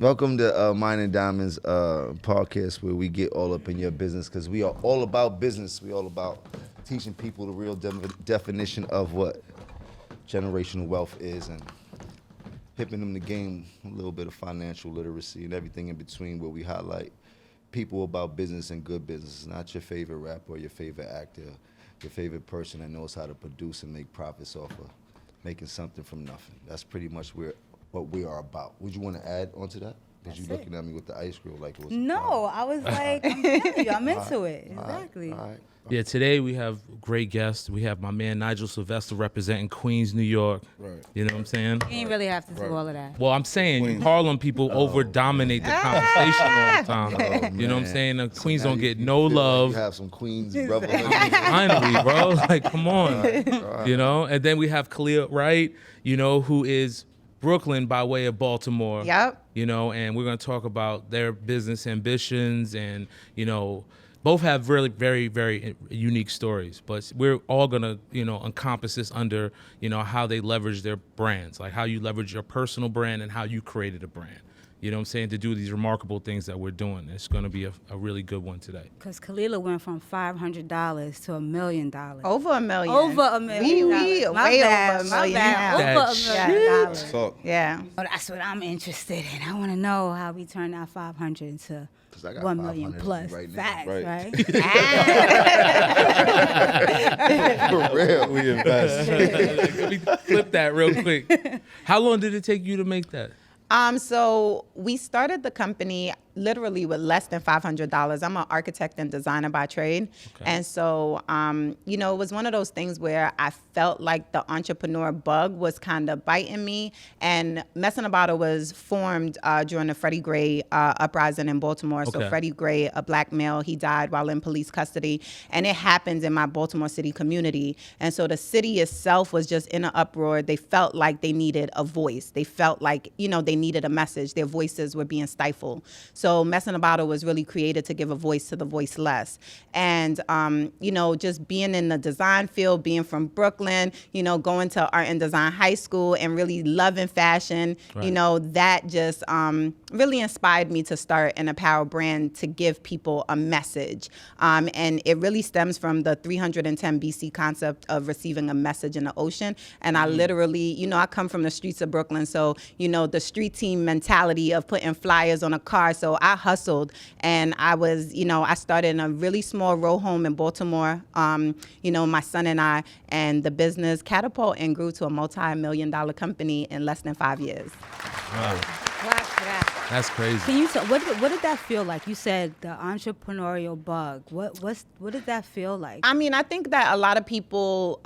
Welcome to Mine and Diamonds podcast, where we get all up in your business, because we are all about business. We all about teaching people the real definition of what generational wealth is, and hipping them to gain a little bit of financial literacy and everything in between, where we highlight people about business and good business, not your favorite rapper or your favorite actor, your favorite person that knows how to produce and make profits off of making something from nothing. That's pretty much what we are about. Would you want to add onto that? Because you looking at me with the ice cream like it was No, I was like, I'm into it. Exactly. All right. Yeah, today we have great guests. We have my man Nigel Sylvester representing Queens, New York. Right. You know what I'm saying? You ain't really have to do all of that. Well, I'm saying Queens. Harlem people over-dominate the conversation all the time. You know what I'm saying? The Queens don't get no love. You have some Queens brother. Finally, bro. Like, come on. Right. You know? And then we have Kalilah Wright, you know, who is Brooklyn by way of Baltimore. Yep. You know, and we're going to talk about their business ambitions, and, you know, both have really very, very unique stories, but we're all gonna, you know, encompass this under, you know, how they leverage their brands, like how you leverage your personal brand and how you created a brand. You know what I'm saying? To do these remarkable things that we're doing. It's gonna be a really good one today. Because Kalilah went from $500 to $1 million. Over $1 million. Over $1 million. We My way bad, over $1 my million bad. now. Over $1 million. Yeah. Well, that's what I'm interested in. I want to know how we turn that 500 into 1 million plus. right now. Facts, right? For real. We invest. Let me flip that real quick. How long did it take you to make that? So we started the company literally with less than $500. I'm an architect and designer by trade. Okay. And so, you know, it was one of those things where I felt like the entrepreneur bug was kind of biting me. And Messin' About It was formed during the Freddie Gray uprising in Baltimore. Okay. So Freddie Gray, a black male, he died while in police custody. And it happened in my Baltimore City community. And so the city itself was just in an uproar. They felt like they needed a voice. They felt like, you know, they needed a message. Their voices were being stifled. So Messin' About It was really created to give a voice to the voiceless. And, you know, just being in the design field, being from Brooklyn, you know, going to art and design high school and really loving fashion, right. You know, that just really inspired me to start an apparel brand to give people a message. And it really stems from the 310 BC concept of receiving a message in the ocean. And I literally, you know, I come from the streets of Brooklyn. So, you know, the street team mentality of putting flyers on a car. So I hustled, and I was, you know, I started in a really small row home in Baltimore, you know, my son and I, and the business catapulted and grew to a multi-million-dollar company in less than 5 years. Wow. That's crazy. Can you tell, what did that feel like? You said the entrepreneurial bug. What did that feel like? I mean, I think that a lot of people,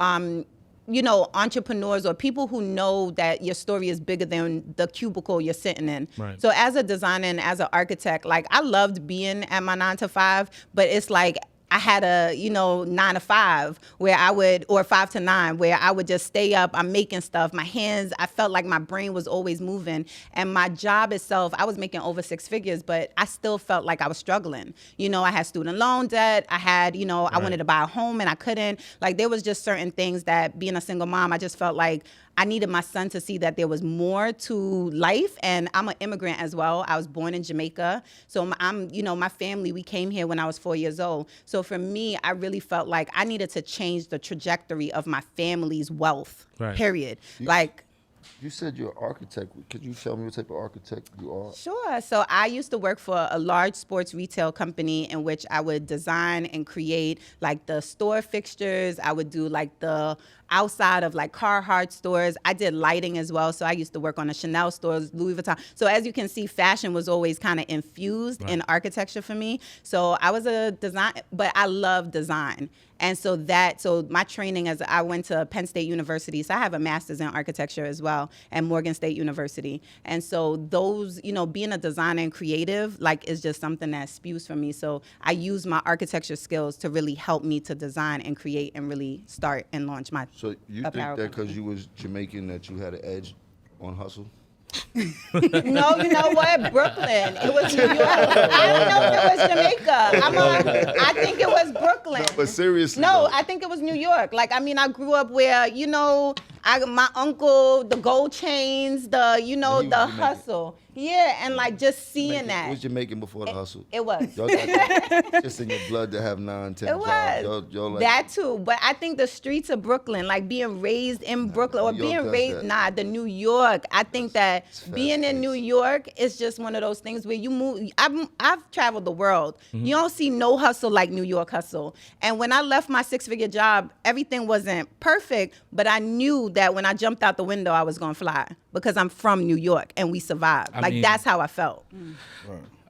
you know, entrepreneurs or people who know that your story is bigger than the cubicle you're sitting in. Right. So as a designer and as an architect, like, I loved being at my 9 to 5, but it's like I had a, you know, 9 to 5 where I would, or 5 to 9, where I would just stay up. I'm making stuff. My hands, I felt like my brain was always moving. And my job itself, I was making over 6 figures, but I still felt like I was struggling. You know, I had student loan debt. I had, you know, I wanted to buy a home and I couldn't. Like, there was just certain things that, being a single mom, I just felt like I needed my son to see that there was more to life. And I'm an immigrant as well. I was born in Jamaica. So I'm, you know, my family, we came here when I was 4 years old. So for me, I really felt like I needed to change the trajectory of my family's wealth, period. You said you're an architect. Could you tell me what type of architect you are? Sure. So I used to work for a large sports retail company in which I would design and create like the store fixtures. I would do like the outside of like Carhartt stores. I did lighting as well. So I used to work on the Chanel stores, Louis Vuitton. So as you can see, fashion was always kind of infused in architecture for me. So I was a design, but I love design. And so my training, as I went to Penn State University, so I have a master's in architecture as well, and Morgan State University. And so those, you know, being a designer and creative, like, is just something that spews for me. So I use my architecture skills to really help me to design and create and really start and launch my So you think that because you was Jamaican that you had an edge on hustle? No, you know what? Brooklyn. It was New York. I don't know if it was Jamaica. I think it was Brooklyn. No, but seriously. No, though. I think it was New York. Like, I mean, I grew up where, you know, my uncle, the gold chains, the he was the Jamaican. hustle. Yeah, and like just seeing that. It was Jamaican before the hustle. It was. Y'all got that just in your blood to have 9, 10 It jobs. was Y'all like, that too, but I think the streets of Brooklyn, like being raised in Brooklyn or New York being does raised, that. the New York. I think that being in fast-paced. New York is just one of those things where you move. I've traveled the world. Mm-hmm. You don't see no hustle like New York hustle. And when I left my 6-figure job, everything wasn't perfect, but I knew that when I jumped out the window, I was gonna fly because I'm from New York and we survived. I mean- That's how I felt.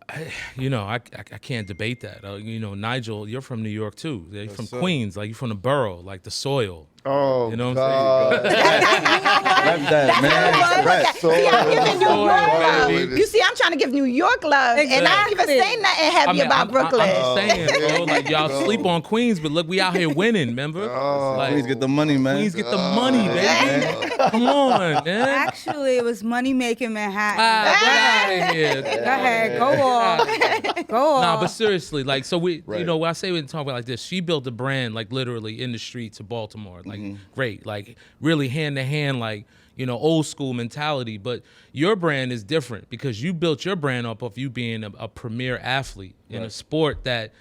I can't debate that. Nigel, you're from New York too. You're from sir. Queens, like you're from the borough, like the soil. oh, You know what God. Love that, man. Right. See, I'm giving New Soil, York love. baby. You see, I'm trying to give New York love, and I don't even say nothing heavy about Brooklyn. I'm saying, bro, like y'all sleep on Queens, but look, we out here winning, remember? Like, Please get the money, man. Queens get the money, baby. Come on, man. Actually, it was money making Manhattan. Get out of here. Go ahead, go off. Go off. Nah, but seriously, like, so we, Right. when I say we talk about like this, she built a brand, like, literally in the streets of Baltimore, like, great, like, really hand to hand, like, old school mentality. But your brand is different because you built your brand up of you being a premier athlete in a sport that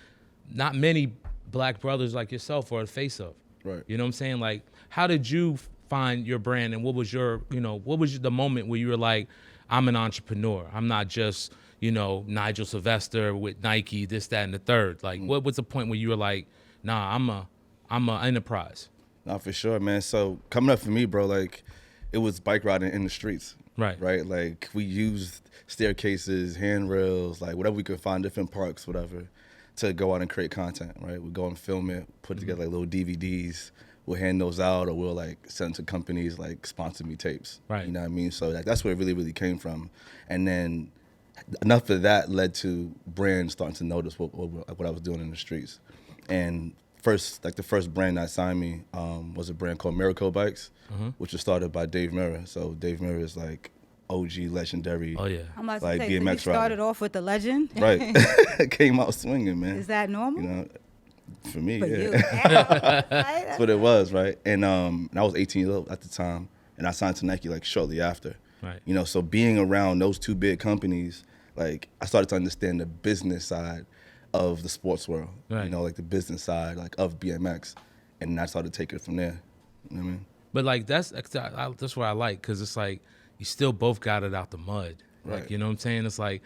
not many black brothers like yourself are the face of. Right. You know what I'm saying? Like, how did you find your brand, and what was the moment where you were like, I'm an entrepreneur. I'm not just, Nigel Sylvester with Nike, this, that, and the third. Like, what was the point where you were like, nah, I'm a enterprise? Nah, for sure, man. So coming up for me, bro, like it was bike riding in the streets. Right. Right. Like we used staircases, handrails, like whatever we could find, different parks, whatever, to go out and create content. Right. We go and film it, put together like little DVDs. We'll hand those out, or we'll like send to companies like sponsor me tapes. Right. You know what I mean? So that's where it really, really came from. And then enough of that led to brands starting to notice what I was doing in the streets. And the first brand that signed me was a brand called Miracle Bikes, which was started by Dave Mirra. So Dave Mirra is like OG legendary. Oh, yeah. I'm about to like say, so you BMX started rider. off with the legend. Right. Came out swinging, man. Is that normal? You know, for me, For yeah. you. That's what it was, right? And I was 18 years old at the time, and I signed to Nike like shortly after. Right. So being around those two big companies, like I started to understand the business side of the sports world. Right. Like the business side, like of BMX, and I started to take it from there. You know what I mean? But like that's what I like, because it's like you still both got it out the mud. Like, Right. you know what I'm saying? It's like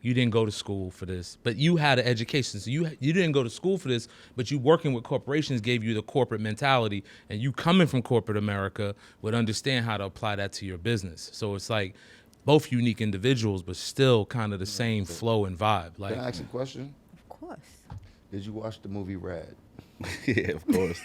you didn't go to school for this, but you had an education. So you didn't go to school for this, but you working with corporations gave you the corporate mentality, and you coming from corporate America would understand how to apply that to your business. So it's like both unique individuals, but still kind of the same flow and vibe. Like, Can I ask a question? Of course. Did you watch the movie Rad? Yeah, of course.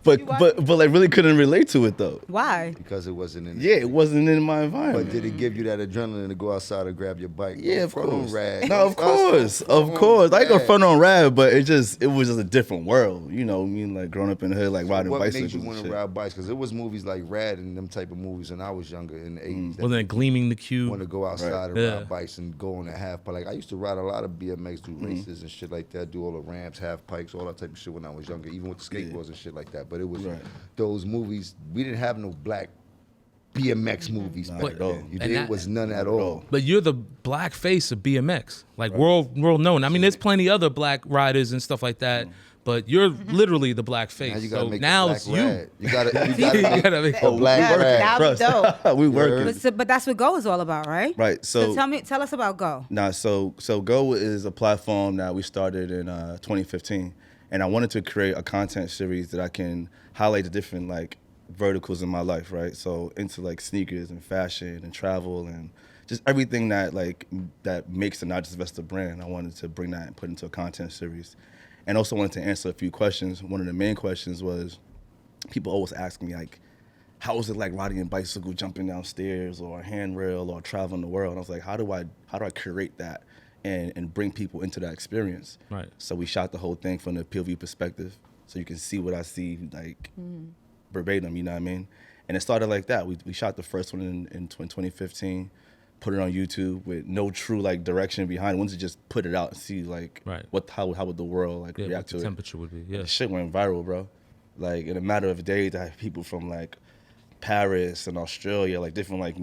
but like really couldn't relate to it though. Why? Because it wasn't in. Yeah, it wasn't in my environment. But did it give you that adrenaline to go outside and grab your bike? Yeah, Don't of front on course. Rad. No, of course, of course. I ain't gonna front on Rad, but it was just a different world. I mean, like growing up in the hood, like riding What bicycles. made you and want to shit. ride bikes? Because it was movies like Rad and them type of movies when I was younger in the 80s. wasn't it Gleaming the Cube? Want to go outside and Yeah. ride bikes and go on a half pipe. Like I used to ride a lot of BMX, do races and shit like that, do all the ramps, half pikes, all that type of shit when I was younger, even with the skateboards and shit like that. But it was Right. those movies. We didn't have no black BMX movies back at all. then. You And did that- was none at all. But you're the black face of BMX, like world known. I mean, there's plenty other black riders and stuff like that, but you're literally the black face. Now you gotta So make now the black it's you. Rad. You gotta You gotta make make a black Yeah, Rad. that was dope. We working. But that's what Go is all about, right? Right. So So tell us about Go. Nah, so Go is a platform that we started in 2015, and I wanted to create a content series that I can highlight the different like verticals in my life, right? So into like sneakers and fashion and travel and just everything that makes the Nigel Sylvester brand. I wanted to bring that and put into a content series, and also wanted to answer a few questions. One of the main questions was people always ask me like, how was it like riding a bicycle, jumping downstairs, or a handrail, or traveling the world? And I was like, how do I curate that and bring people into that experience? Right. So we shot the whole thing from the POV perspective, so you can see what I see like verbatim. You know what I mean? And it started like that. We shot the first one in 2015, put it on YouTube with no true like direction behind it. Wanted to just put it out and see like Right. how would the world like Yeah, react what to the it. temperature would be. Yeah. The shit went viral, bro. Like in a matter of days, I had people from like Paris and Australia, like different like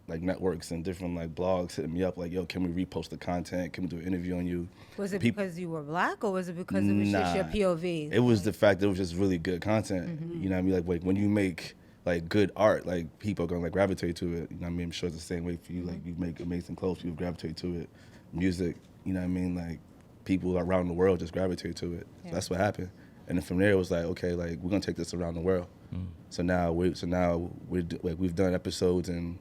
like networks and different like blogs hitting me up like, yo, can we repost the content? Can we do an interview on you? Was it because you were black, or was it because it was just your POV? It was the fact that it was just really good content. You know what I mean? Like when you make like good art, like people are gonna like gravitate to it. You know what I mean? I'm sure it's the same way for you. Like you make amazing clothes, people gravitate to it. Music, you know what I mean? Like people around the world just gravitate to it. So that's what happened. And then from there it was like, okay, like we're gonna take this around the world. So now we're like we've done episodes in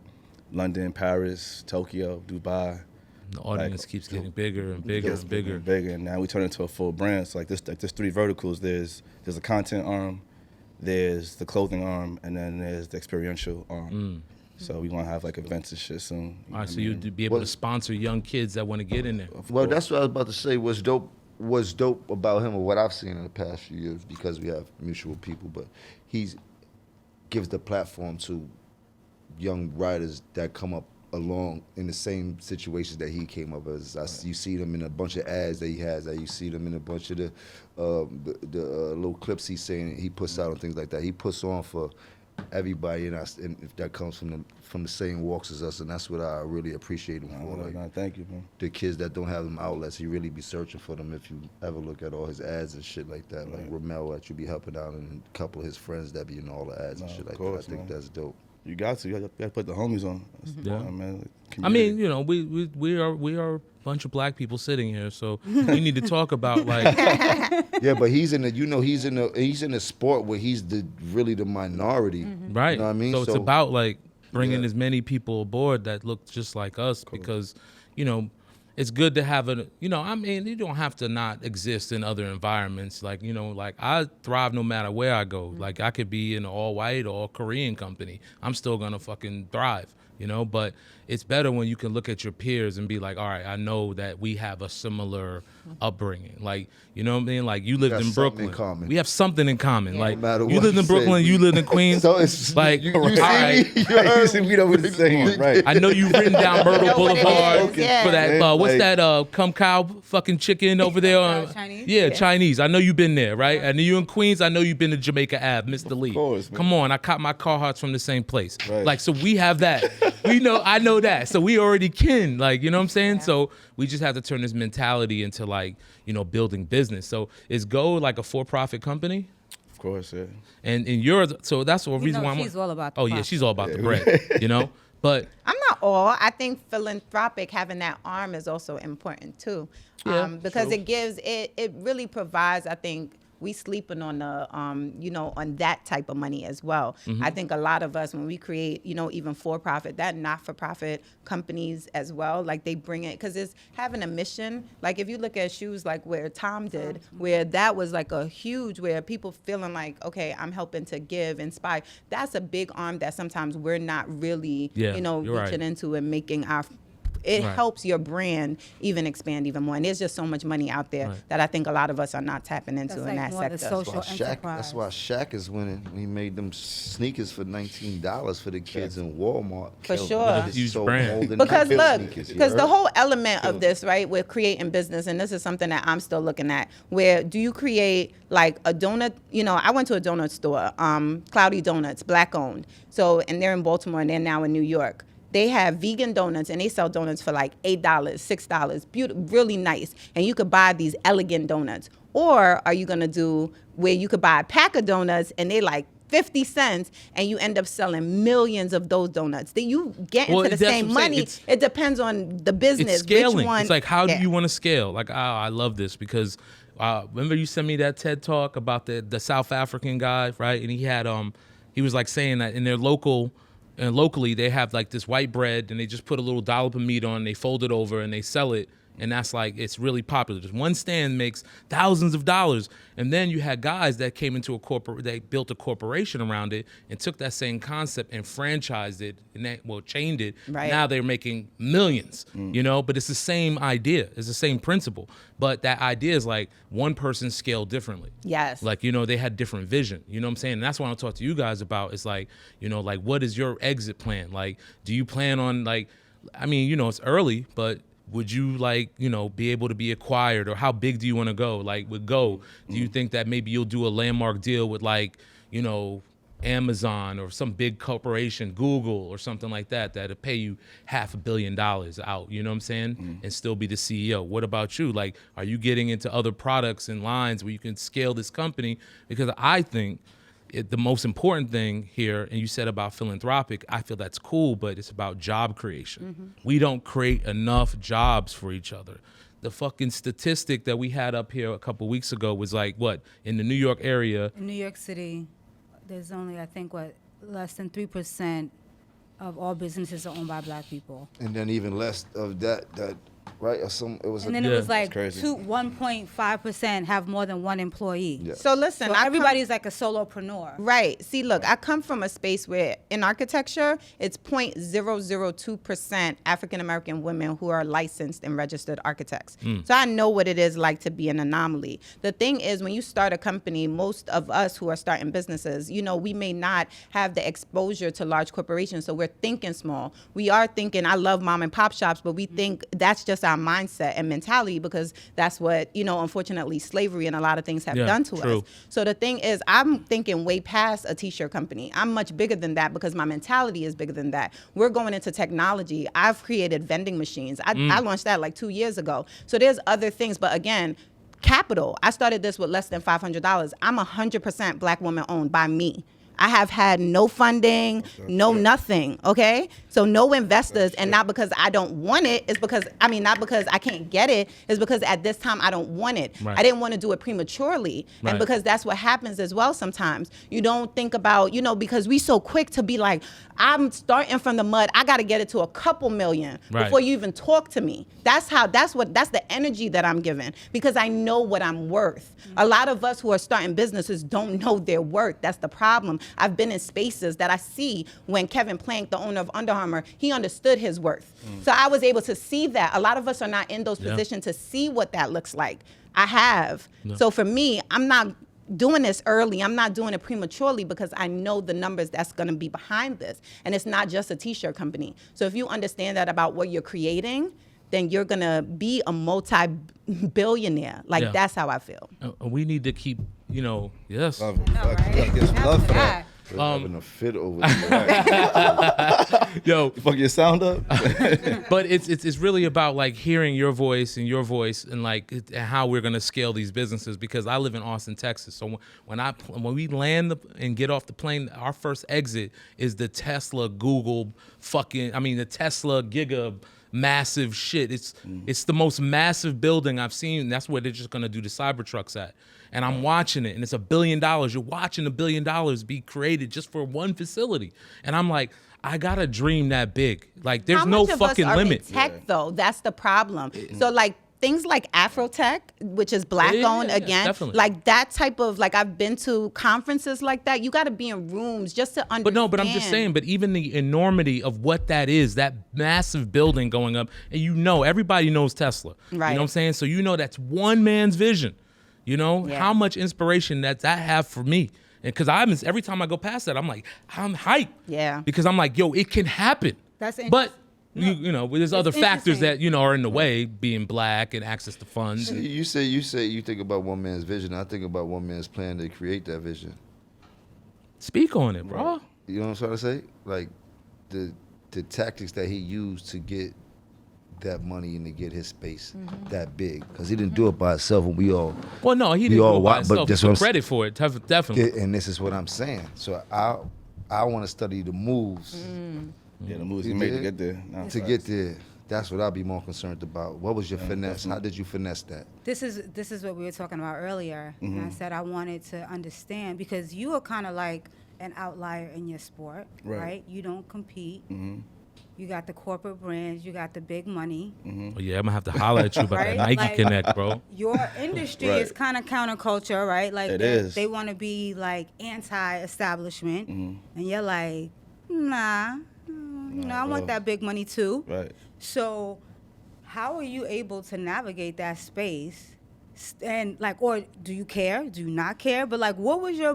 London, Paris, Tokyo, Dubai. The audience keeps getting bigger and bigger and bigger. And bigger, and now we turn into a full brand. So like this 3 verticals. There's a content arm, there's the clothing arm, and then there's the experiential arm. So we want to have like events and shit soon. All right, so you'd be able to sponsor young kids that want to get in there. Well, that's what I was about to say. What's dope about him, or what I've seen in the past few years, because we have mutual people, but he gives the platform to young writers that come up along in the same situations that he came up as. You see them in a bunch of ads that he has. You see them in a bunch of the little clips he's saying he puts out and things like that. He puts on for everybody, and if that comes from the same walks as us, and that's what I really appreciate him for. Like, thank you, man. The kids that don't have them outlets, he really be searching for them. If you ever look at all his ads and shit like that, like Ramel that you be helping out, and a couple of his friends that be in all the ads and shit like that. I think that's dope. You got to put the homies on. Yeah, man. I mean, you know, we are a bunch of black people sitting here, so we need to talk about like. Yeah, but he's in the sport where he's really the minority, right? You know what I mean? So it's about like bringing as many people aboard that look just like us, because, you know, it's good to have I mean, you don't have to not exist in other environments. Like, you know, like I thrive no matter where I go. Like I could be in an all white or Korean company. I'm still going to fucking thrive, you know, but it's better when you can look at your peers and be like, all right, I know that we have a similar upbringing. Like, you know what I mean? Like you lived in Brooklyn. We have something in common. Yeah. Like no you lived in Brooklyn, you lived in Queens. So it's like, you see me? We know what he's saying, right? I know you've written down Myrtle Boulevard for that. What's like, that? Come cow fucking chicken over there. Chinese? Yeah, Chinese. I know you've been there, right? I know you in Queens. I know you've been to Jamaica Ave, Mr. Lee. Of course, man. Come on, I caught my Carhartts from the same place. Right. Like, so we have that. I know that. So we already kin. Like, you know what I'm saying? Yeah. So we just have to turn this mentality into like, you know, building business. So is Go like a for-profit company? Of course, yeah. And so that's the reason why she's all about the yeah, she's all about the bread, you know? But I'm not all. I think philanthropic, having that arm is also important too. Because it really provides, I think, we sleeping on the, on that type of money as well. I think a lot of us, when we create, even for-profit, that not-for-profit companies as well, like they bring it, because it's having a mission. Like if you look at shoes like where Tom did, where that was like a huge, where people feeling like, okay, I'm helping to give, inspire. That's a big arm that sometimes we're not really, reaching into and making our... It helps your brand even expand even more. And there's just so much money out there that I think a lot of us are not tapping into in that sector. That's why Shaq is winning. He made them sneakers for $19 for the kids in Walmart. For sure. Huge brand. Because look, because the whole element of this, right, we're creating business, and this is something that I'm still looking at, where do you create like a donut, I went to a donut store, Cloudy Donuts, black owned. So, and they're in Baltimore and they're now in New York. They have vegan donuts, and they sell donuts for like $8, $6, beautiful, really nice. And you could buy these elegant donuts. Or are you gonna do where you could buy a pack of donuts and they like 50 cents, and you end up selling millions of those donuts? Then you get into the same money. It depends on the business. It's scaling. Which one, it's like, how do you want to scale? Like, I love this because remember you sent me that TED talk about the South African guy, right? And he had he was like saying that in their locally, they have like this white bread, and they just put a little dollop of meat on, and they fold it over, and they sell it. And that's like, it's really popular. Just one stand makes thousands of dollars. And then you had guys that came into they built a corporation around it and took that same concept and franchised it, and chained it. Right. Now they're making millions, but it's the same idea. It's the same principle. But that idea is like one person scaled differently. Yes. Like, they had different vision. You know what I'm saying? And that's what I'll talk to you guys about. It's like, like, what is your exit plan? Like, do you plan on like, I mean, it's early, but would you like, be able to be acquired, or how big do you want to go? Like with Go, do you think that maybe you'll do a landmark deal with like, Amazon or some big corporation, Google or something like that, that'll pay you $500 million out, you know what I'm saying? And still be the CEO. What about you? Like, are you getting into other products and lines where you can scale this company? Because I think the most important thing here, and you said about philanthropic, I feel that's cool, but it's about job creation. We don't create enough jobs for each other. The fucking statistic that we had up here a couple weeks ago was like, what, in the New York area? In New York City, there's only, I think, less than 3% of all businesses are owned by Black people. And then even less of that right? It was And then it was like crazy. 1.5% have more than one employee. Yeah. So listen, So everybody's like a solopreneur. Right. See, look, I come from a space where in architecture, it's 0.002% African American women who are licensed and registered architects. So I know what it is like to be an anomaly. The thing is, when you start a company, most of us who are starting businesses, you know, we may not have the exposure to large corporations. So we're thinking small. We are thinking, I love mom and pop shops, but we think that's just our mindset and mentality because that's what, you know, unfortunately, slavery and a lot of things have done to us. So the thing is, I'm thinking way past a t-shirt company. I'm much bigger than that because my mentality is bigger than that. We're going into technology. I've created vending machines. I launched that like 2 years ago. So there's other things. But again, capital. I started this with less than $500. I'm 100% Black woman owned by me. I have had no funding, no nothing, okay? So no investors, and not because I don't want it, it's because, I mean, not because I can't get it, it's because at this time I don't want it. Right. I didn't want to do it prematurely. Right. And because that's what happens as well sometimes. You don't think about, you know, because we so quick to be like, I'm starting from the mud, I gotta get it to a couple million before you even talk to me. That's the energy that I'm giving because I know what I'm worth. A lot of us who are starting businesses don't know their worth. That's the problem. I've been in spaces that I see when Kevin Plank, the owner of Under Armour, he understood his worth. So I was able to see that. A lot of us are not in those positions to see what that looks like. I have. So for me, I'm not doing this early. I'm not doing it prematurely because I know the numbers that's going to be behind this. And it's not just a t-shirt company. So if you understand that about what you're creating, then you're going to be a multi-billionaire. Like, that's how I feel. We need to keep, Love it. No, Fuck, right? you gotta get some Not love for for that. that. We're having a fit over there. yo, Fuck your sound up. but it's really about like hearing your voice and like how we're gonna scale these businesses because I live in Austin, Texas. So when we land and get off the plane, our first exit is the Tesla Google the Tesla Giga massive shit. It's the most massive building I've seen. That's where they're just gonna do the Cybertrucks at. And I'm watching it, and it's $1 billion. You're watching $1 billion be created just for one facility. And I'm like, I gotta dream that big. Like, there's no fucking limit. How much of us are in tech, though? That's the problem. So, like, things like Afrotech, which is Black-owned, again, definitely. like that type of, like, I've been to conferences like that. You got to be in rooms just to understand. But I'm just saying, but even the enormity of what that is, that massive building going up, and everybody knows Tesla. Right. You know what I'm saying? So that's one man's vision. You know, how much inspiration that have for me. And because every time I go past that, I'm like, I'm hyped. Yeah. Because I'm like, yo, it can happen. That's But, interesting. there's other factors interesting. that, are in the way, being Black and access to funds. You say you think about one man's vision. I think about one man's plan to create that vision. Speak on it, bro. You know what I'm trying to say? Like the tactics that he used to get that money and to get his space that big, because he didn't do it by himself. And we all Well, no, he didn't do it by himself. that's He what took credit for it, definitely. and this is what I'm saying. So I want to study the moves Yeah, the moves he made to get there. No, to get there. That's what I'd be more concerned about. What was your finesse? How did you finesse that? This is what we were talking about earlier. And I said I wanted to understand because you are kind of like an outlier in your sport, right? You don't compete. You got the corporate brands. You got the big money. Oh, yeah, I'm gonna have to holler at you about Right? that Nike Like- Connect, bro. Your industry is kind of counterculture, right? Like It is. they want to be like anti-establishment, and you're like, nah, I want that big money too. Right. So, how are you able to navigate that space? And like, or do you care? Do you not care? But like, what was your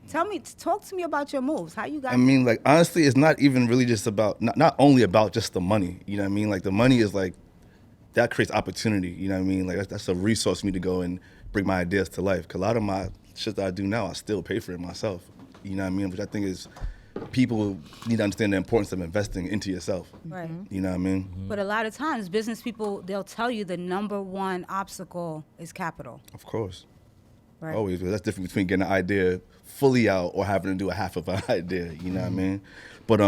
talk to me about your moves. How you got? I mean, like, honestly, it's not even really just about, not only about just the money. You know what I mean? Like, the money is like that creates opportunity. You know what I mean? Like that's a resource for me to go and bring my ideas to life. Cause a lot of my shit that I do now, I still pay for it myself. You know what I mean? Which I think is, people need to understand the importance of investing into yourself. Right. You know what I mean? But a lot of times, business people, they'll tell you the number one obstacle is capital. Of course. Right. Always. That's different between getting an idea fully out or having to do a half of an idea. You know what I mean? But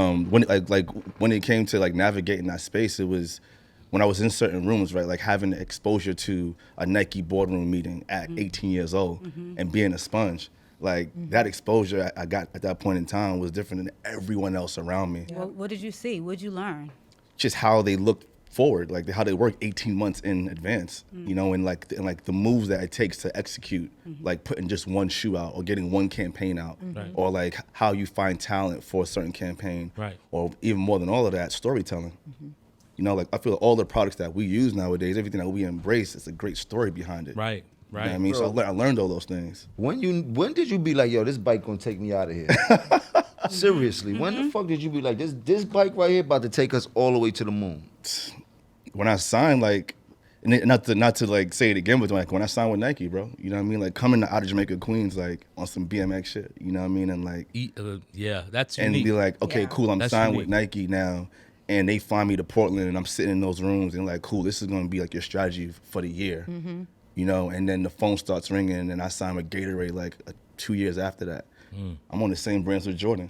when it came to like navigating that space, it was when I was in certain rooms, right? Like having exposure to a Nike boardroom meeting at 18 years old and being a sponge. Like that exposure I got at that point in time was different than everyone else around me. Well, what did you see? What did you learn? Just how they looked forward, like how they work 18 months in advance, you know, and like the moves that it takes to execute, like putting just one shoe out or getting one campaign out, or like how you find talent for a certain campaign, or even more than all of that, storytelling. You know, like I feel all the products that we use nowadays, everything that we embrace, it's a great story behind it. Right. You know what I mean? So I learned all those things. When did you be like, yo, this bike gonna take me out of here? Seriously, when the fuck did you be like, this bike right here about to take us all the way to the moon? When I signed, like, not to like say it again, but like when I signed with Nike, bro, you know what I mean? Like coming out of Jamaica, Queens, like on some BMX shit, you know what I mean? And like, yeah, that's and unique. be like, okay, cool, I'm That's signed unique. with Nike now, and they fly me to Portland, and I'm sitting in those rooms, and like, cool, this is gonna be like your strategy for the year, you know? And then the phone starts ringing, and I signed with Gatorade like 2 years after that. I'm on the same brands with Jordan.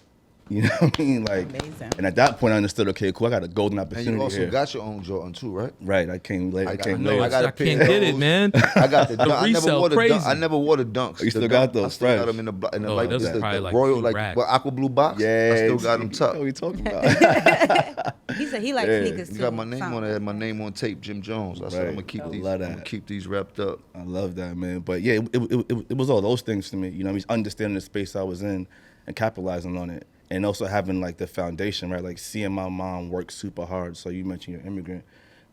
You know what I mean? Like, Amazing. and at that point, I understood. Okay, cool. I got a golden And opportunity you also here. got your own Jordan too, right? Right. I came late. I came know, late. I got a I pair can't of get it, those. man. I got the dunk. I never resale wore the crazy. dunk. I never wore the dunks. You still The got dunk, those, I still got fresh. them in the Oh, like those the, are probably like royal few like racks. what, aqua blue box. Yeah, I still got them tucked. What are we talking about? He said he likes Yeah. sneakers too. You got my name Found on it. it. Had my name on tape, Jim Jones. I said I'm Right. gonna keep I these. love I'm that. gonna keep these wrapped up. I love that, man. But yeah, it was all those things to me. You know, I mean, understanding the space I was in and capitalizing on it. And also having like the foundation, right? Like seeing my mom work super hard. So you mentioned you're an immigrant.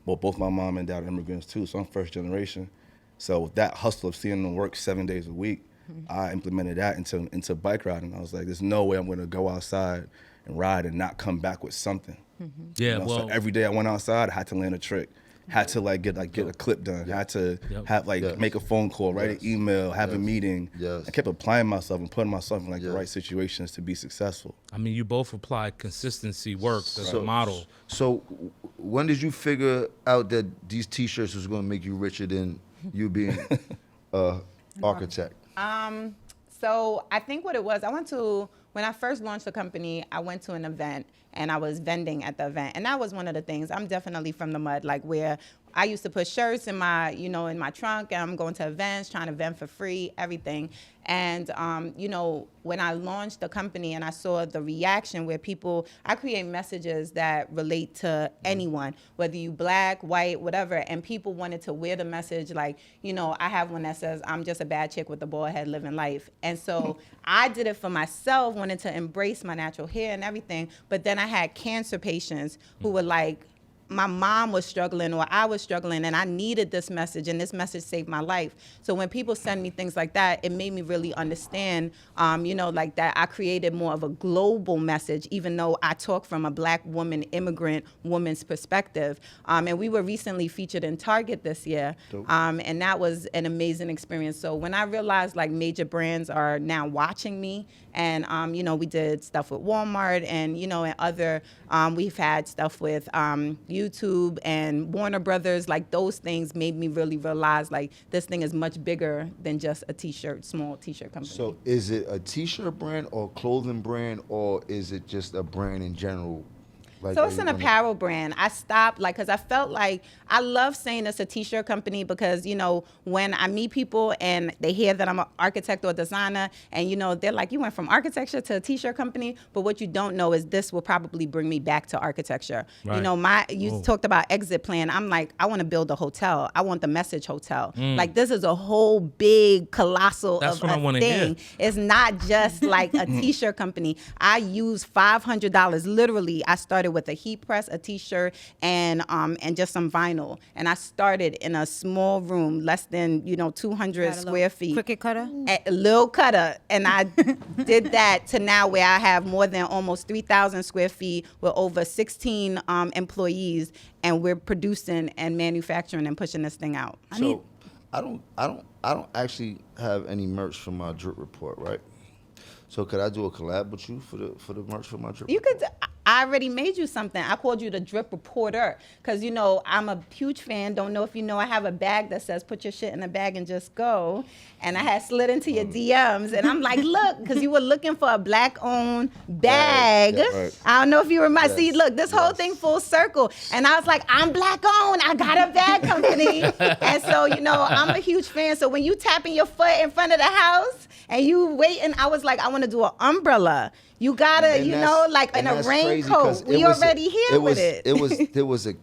Well, both my mom and dad are immigrants too. So I'm first generation. So that hustle of seeing them work 7 days a week, I implemented that into bike riding. I was like, there's no way I'm gonna go outside and ride and not come back with something. Yeah, You know, well, so every day I went outside, I had to land a trick. Had to like get a clip done. Had to have like make a phone call, write an email, have a meeting. I kept applying myself and putting myself in like the right situations to be successful. I mean, you both apply consistency works as a model. So when did you figure out that these T-shirts was gonna make you richer than you being architect? So I think what it was, when I first launched the company, I went to an event and I was vending at the event. And that was one of the things. I'm definitely from the mud, like where I used to put shirts in my trunk, and I'm going to events, trying to vent for free, everything. And, when I launched the company and I saw the reaction where I create messages that relate to anyone, whether you black, white, whatever, and people wanted to wear the message like, I have one that says, I'm just a bad chick with a bald head living life. And so I did it for myself, wanted to embrace my natural hair and everything, but then I had cancer patients who were like, my mom was struggling or I was struggling and I needed this message, and this message saved my life. So when people send me things like that, it made me really understand, like that I created more of a global message, even though I talk from a black woman, immigrant woman's perspective. And we were recently featured in Target this year. And that was an amazing experience. So when I realized like major brands are now watching me, and, we did stuff with Walmart and, and other, we've had stuff with YouTube and Warner Brothers. Like those things made me really realize like this thing is much bigger than just a small t-shirt company. So is it a T-shirt brand or clothing brand, or is it just a brand in general? So it's an apparel brand. I stopped because I felt like I love saying it's a t-shirt company because, when I meet people and they hear that I'm an architect or designer and, they're like, you went from architecture to a t-shirt company. But what you don't know is this will probably bring me back to architecture. Right. You talked about exit plan. I'm like, I want to build a hotel. I want the Message Hotel. Like this is a whole big colossal That's of what I a wanna thing. hear. It's not just like a t-shirt company. I use $500. Literally, I started with with a heat press, a t-shirt, and just some vinyl. And I started in a small room, less than 200 Got a square little feet. Cricket cutter. A little cutter, and I did that to now where I have more than almost 3,000 square feet with over 16 employees, and we're producing and manufacturing and pushing this thing out. So I don't actually have any merch for my drip report, right? So could I do a collab with you for the merch for my drip? You could. I already made you something. I called you the drip reporter because I'm a huge fan. Don't know if you know I have a bag that says "Put your shit in a bag and just go," and I had slid into your DMs, and I'm like, look, because you were looking for a black-owned bag. Yeah, right. I don't know if you remember. Yes, See, look, this whole thing full circle, and I was like, I'm black-owned. I got a bag company, and so I'm a huge fan. So when you tapping your foot in front of the house and you waiting, I was like, I want to do an umbrella. You gotta, And that's- like in and a that's crazy 'cause raincoat. We it was- already here with it. There was a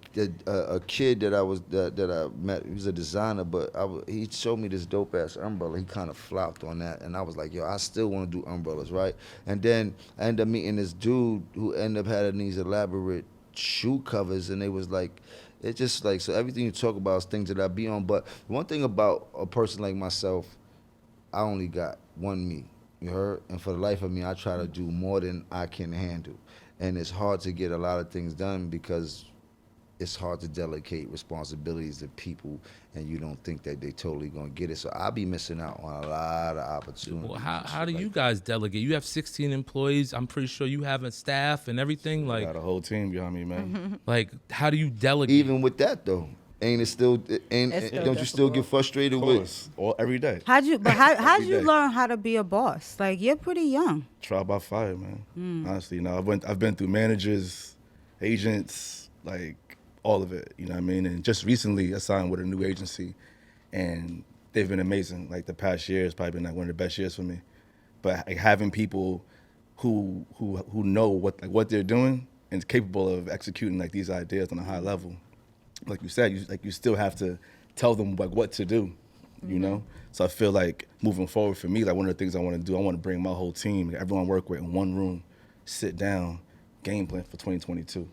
kid that I met. He was a designer, but he showed me this dope ass umbrella. He kind of flopped on that, and I was like, yo, I still want to do umbrellas, right? And then I ended up meeting this dude who ended up having these elaborate shoe covers, and they was like, it's just like, so everything you talk about is things that I be on. But one thing about a person like myself, I only got one me. You heard? And for the life of me, I try to do more than I can handle. And it's hard to get a lot of things done because it's hard to delegate responsibilities to people and you don't think that they totally gonna get it. So I'll be missing out on a lot of opportunities. Well, and how shit do like you that. guys delegate? You have 16 employees. I'm pretty sure you have a staff and everything. I Like, got a whole team behind me, man. how do you delegate? Even with that though, ain't it still, It's still don't you still get frustrated Of with? course, every day. How'd you Every you day. learn how to be a boss? Like, you're pretty young. Trial by fire, man. Honestly, I've been through managers, agents, like all of it. You know what I mean? And just recently, I signed with a new agency, and they've been amazing. Like the past year has probably been like one of the best years for me. But like, having people who know what they're doing and is capable of executing like these ideas on a high level, like you said, you still have to tell them like what to do. You know? So I feel like moving forward for me, like one of the things I want to do, I want to bring my whole team, everyone work with in one room, sit down, game plan for 2022.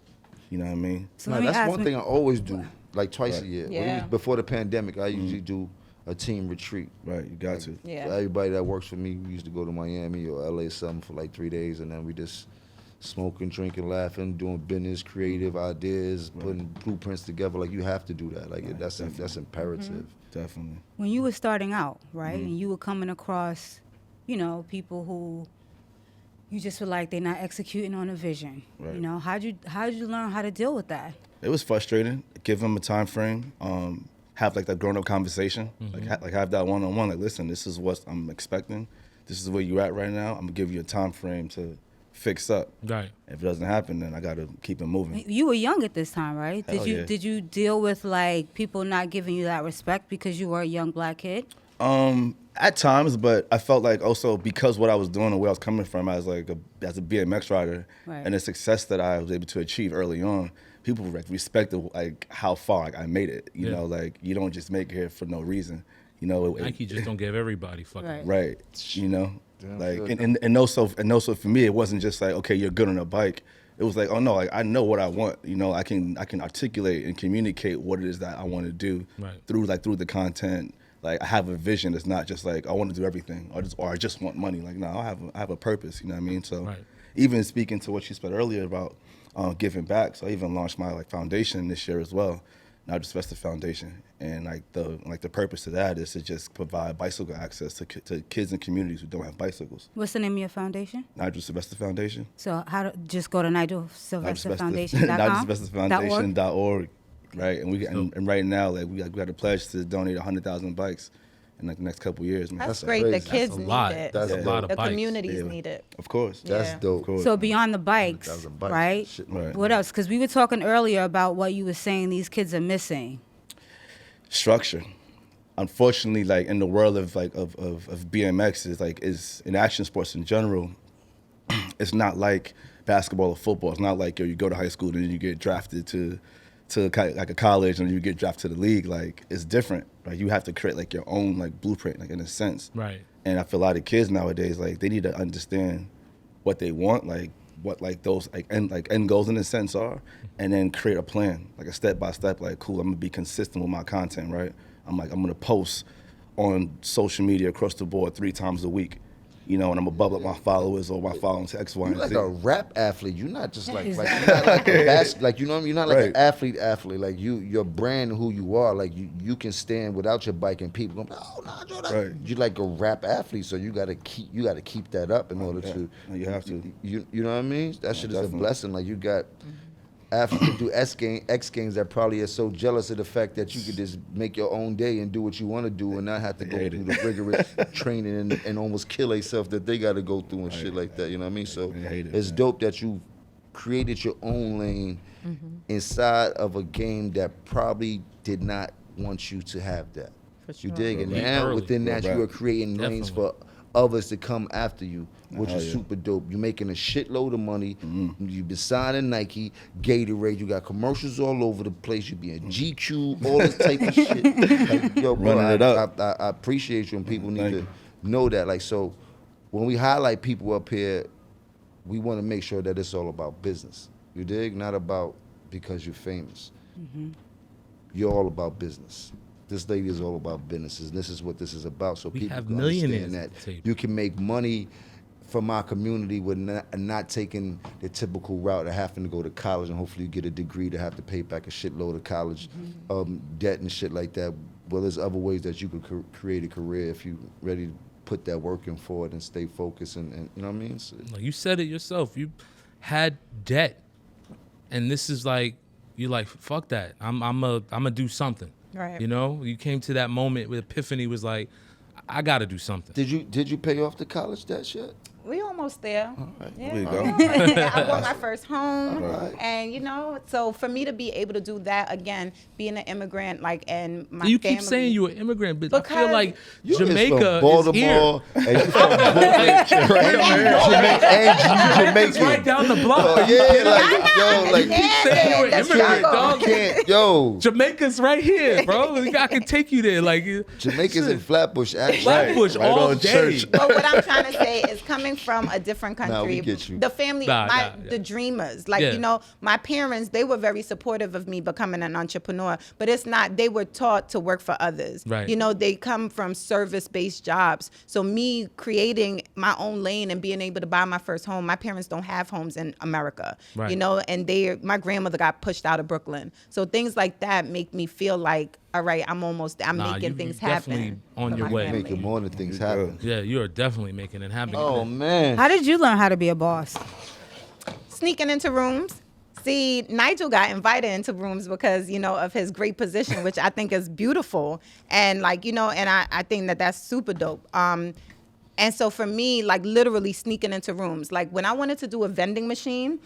You know what I mean? So No, let me that's ask one thing I always do, like twice a year. Yeah. Before the pandemic, I usually do a team retreat. Right, you got to. Yeah. For everybody that works for me, we used to go to Miami or LA or something for like 3 days, and then we just smoking, drinking, laughing, doing business, creative ideas, putting blueprints together. Like, you have to do that. Like, that's imperative. Definitely. When you were starting out, right, Mm-hmm. and you were coming across, people who you just were like, they're not executing on a vision. Right. How'd you learn how to deal with that? It was frustrating. Give them a time frame. Have like that grown up conversation. Like have that one on one. Like, listen, this is what I'm expecting. This is where you at right now. I'm gonna give you a time frame to fix up. Right. If it doesn't happen, then I gotta keep it moving. You were young at this time, right? Hell yeah. Did you deal with like people not giving you that respect because you were a young black kid? At times, but I felt like also because what I was doing and where I was coming from as a BMX rider, Right. and the success that I was able to achieve early on, people respected like how far I made it. You Yeah. know, like you don't just make it here for no reason. You know, Nike just don't give everybody fucking. Right. right. You know, Damn like good. and also for me, it wasn't just like, okay, you're good on a bike. It was like, oh no, like I know what I want. You know, I can articulate and communicate what it is that I want to do Right. through the content. Like I have a vision. It's not just like I want to do everything or I just want money. Like no, I have a purpose. You know what I mean? So Right. even speaking to what you said earlier about giving back. So I even launched my foundation this year as well. Nigel Sylvester Foundation, and the purpose of that is to just provide bicycle access to kids in communities who don't have bicycles. What's the name of your foundation? Nigel Sylvester Foundation. So just go to NigelSylvesterFoundation.com. NigelSylvesterFoundation.org. Right, and and right now we got a pledge to donate 100,000 bikes in the next couple years. Man. That's That's great. crazy. The kids That's a need lot. it. That's a lot of The bikes. communities Yeah. need it. Of course. That's Yeah. dope. Of course. So beyond the bikes, 100,000 bikes. right? Shit. Right. What else? Because we were talking earlier about what you were saying these kids are missing. Structure. Unfortunately, like in the world of BMX is in action sports in general, it's not like basketball or football. It's not like you go to high school and then you get drafted to like a college and you get drafted to the league. Like it's different. Right? You have to create like your own like blueprint, like in a sense. Right. And I feel a lot of kids nowadays, like they need to understand what they want. Like what like those end goals in a sense are, and then create a plan, like a step by step. Like, cool, I'm gonna be consistent with my content, right? I'm gonna post on social media across the board 3 times a week, and I'm gonna bubble up my followers or my following to X, Y, and You're like Z. a rap athlete. You're not just like Exactly. you're not like a like you're not like Right. an athlete. Like your brand, who you are. Like you can stand without your bike, and people go, oh no, Joe, Right. you're like a rap athlete. So you gotta keep that up in order to. No, you have to. You know what I mean? That shit is a definitely. blessing. Like you got athletes do X Games that probably are so jealous of the fact that you could just make your own day and do what you want to do and not have to go hate through it. the rigorous training and almost kill themselves that they got to go through and shit like that. You know what I mean? So I hate it, it's man. dope that you created your own lane inside of a game that probably did not want you to have that. For You sure. dig? And Right. now Early. within that, Right. you are creating lanes Definitely. for others to come after you, which Hell is yeah. super dope. You're making a shitload of money. You've been signing Nike, Gatorade. You got commercials all over the place. You be in GQ, all this type of shit. Like, yo, bro, Running it up. I appreciate you, and people need Thank to you. know that. Like, so when we highlight people up here, we want to make sure that it's all about business. You dig? Not about because you're famous. You're all about business. This lady is all about businesses. This is what this is about. So We people have can millionaires understand at that the table. you can make money from our community with not taking the typical route of having to go to college and hopefully you get a degree to have to pay back a shitload of college debt and shit like that. Well, there's other ways that you could create a career if you ready to put that work in for it and stay focused and you know what I mean? So, Like you said it yourself. You had debt, and this is like you're like, fuck that. I'm a do something. Right. You know, you came to that moment where epiphany was like, I got to do something. did you pay off the college debt yet? We almost there. right. Yeah. There you go. I bought my first home, right. and so for me to be able to do that again, being an immigrant, like, and my You family. keep saying you're an immigrant, but I feel Because like You is Jamaica from Baltimore, is and you from Jamaica. here. It's right down the block. Oh yeah, like yo, like saying you're an That's immigrant, struggle. dog. you can't, yo. Jamaica's right here, bro. I can take you there. Like Jamaica's in Flatbush, actually. Flatbush Right all on day. church. But what I'm trying to say is coming from a different country. Nah, we get you. The family, Yeah. the dreamers. Like, Yeah. my parents, they were very supportive of me becoming an entrepreneur, but it's not, they were taught to work for others. Right. They come from service-based jobs. So me creating my own lane and being able to buy my first home, my parents don't have homes in America, Right. and my grandmother got pushed out of Brooklyn. So things like that make me feel like, all right, I'm Nah, making you things definitely happen. on for your my way. family. Making more than things You happen. Yeah, you are definitely making it happen. Oh man. How did you learn how to be a boss? Sneaking into rooms. See, Nigel got invited into rooms because, of his great position, which I think is beautiful. And and I think that that's super dope. And so for me, like literally sneaking into rooms, like when I wanted to do a vending machine,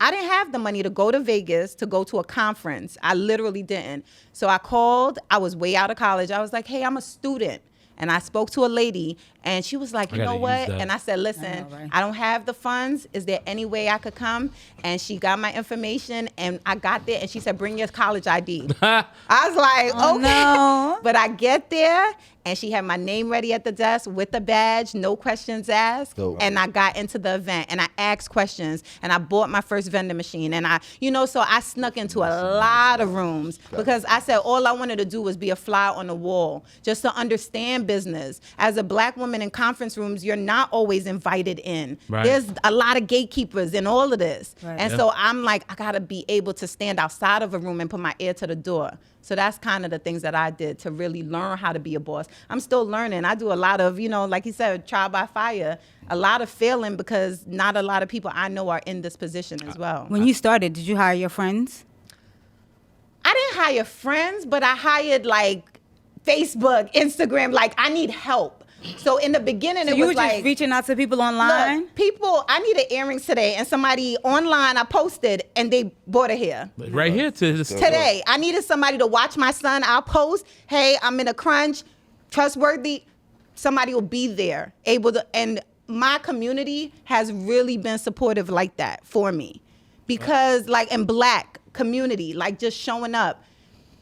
I didn't have the money to go to Vegas to go to a conference. I literally didn't. So I called. I was way out of college. I was like, hey, I'm a student. And I spoke to a lady, and she was like, you I know gotta what? use that. And I said, listen, I know, right? I don't have the funds. Is there any way I could come? And she got my information, and I got there, and she said, bring your college ID. I was like, Oh, okay. no. But I get there, and she had my name ready at the desk with the badge, no questions asked. Dope. And I got into the event, and I asked questions, and I bought my first vending machine. And so I snuck into a lot of rooms because I said all I wanted to do was be a fly on the wall, just to understand business. As a black woman in conference rooms, you're not always invited in. Right. There's a lot of gatekeepers in all of this. Right. And Yeah. so I'm like, I gotta be able to stand outside of a room and put my ear to the door. So that's kind of the things that I did to really learn how to be a boss. I'm still learning. I do a lot of, like you said, trial by fire, a lot of failing because not a lot of people I know are in this position as well. When you started, did you hire your friends? I didn't hire friends, but I hired like Facebook, Instagram, like I need help. So in the beginning, So it you was were just like, reaching out to people online? look, people, I needed earrings today, and somebody online I posted, and they bought it here. Right here to this. Today, I needed somebody to watch my son. I'll post, hey, I'm in a crunch, trustworthy. Somebody will be there, able to, and my community has really been supportive like that for me. Because in black community, like just showing up.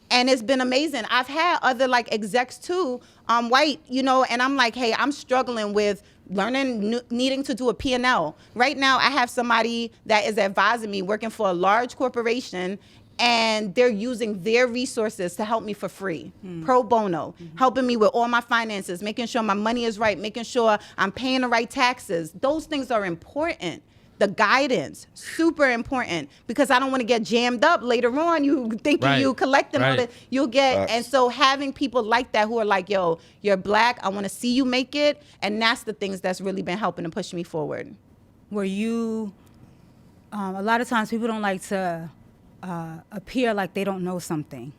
And it's been amazing. I've had other execs too, white, and I'm like, hey, I'm struggling with needing to do a P&L. Right now, I have somebody that is advising me working for a large corporation, and they're using their resources to help me for free, pro bono, helping me with all my finances, making sure my money is right, making sure I'm paying the right taxes. Those things are important. The guidance, super important, because I don't want to get jammed up later on. You thinking you collecting all that, you'll get. And so having people like that who are like, yo, you're black, I want to see you make it. And that's the things that's really been helping to push me forward. Were you, a lot of times people don't like to appear like they don't know something,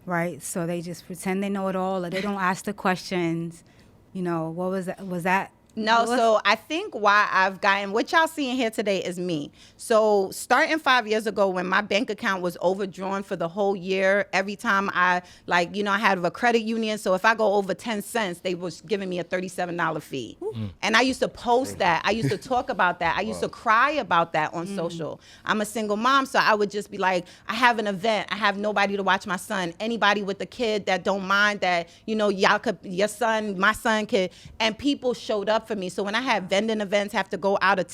right? So they just pretend they know it all, or they don't ask the questions. You know, what was that? Was that? No, so I think why I've gotten, what y'all seeing here today is me. So starting 5 years ago when my bank account was overdrawn for the whole year, every time I, like, you know, I had a credit union. So if I go over 10 cents, they was giving me a $37 fee. And I used to post that. I used to talk about that. I used to cry about that on social. I'm a single mom, so I would just be like, I have an event. I have nobody to watch my son. Anybody with a kid that don't mind that, you know, y'all could, your son, my son could, and people showed up for me. So when I had vending events, have to go out of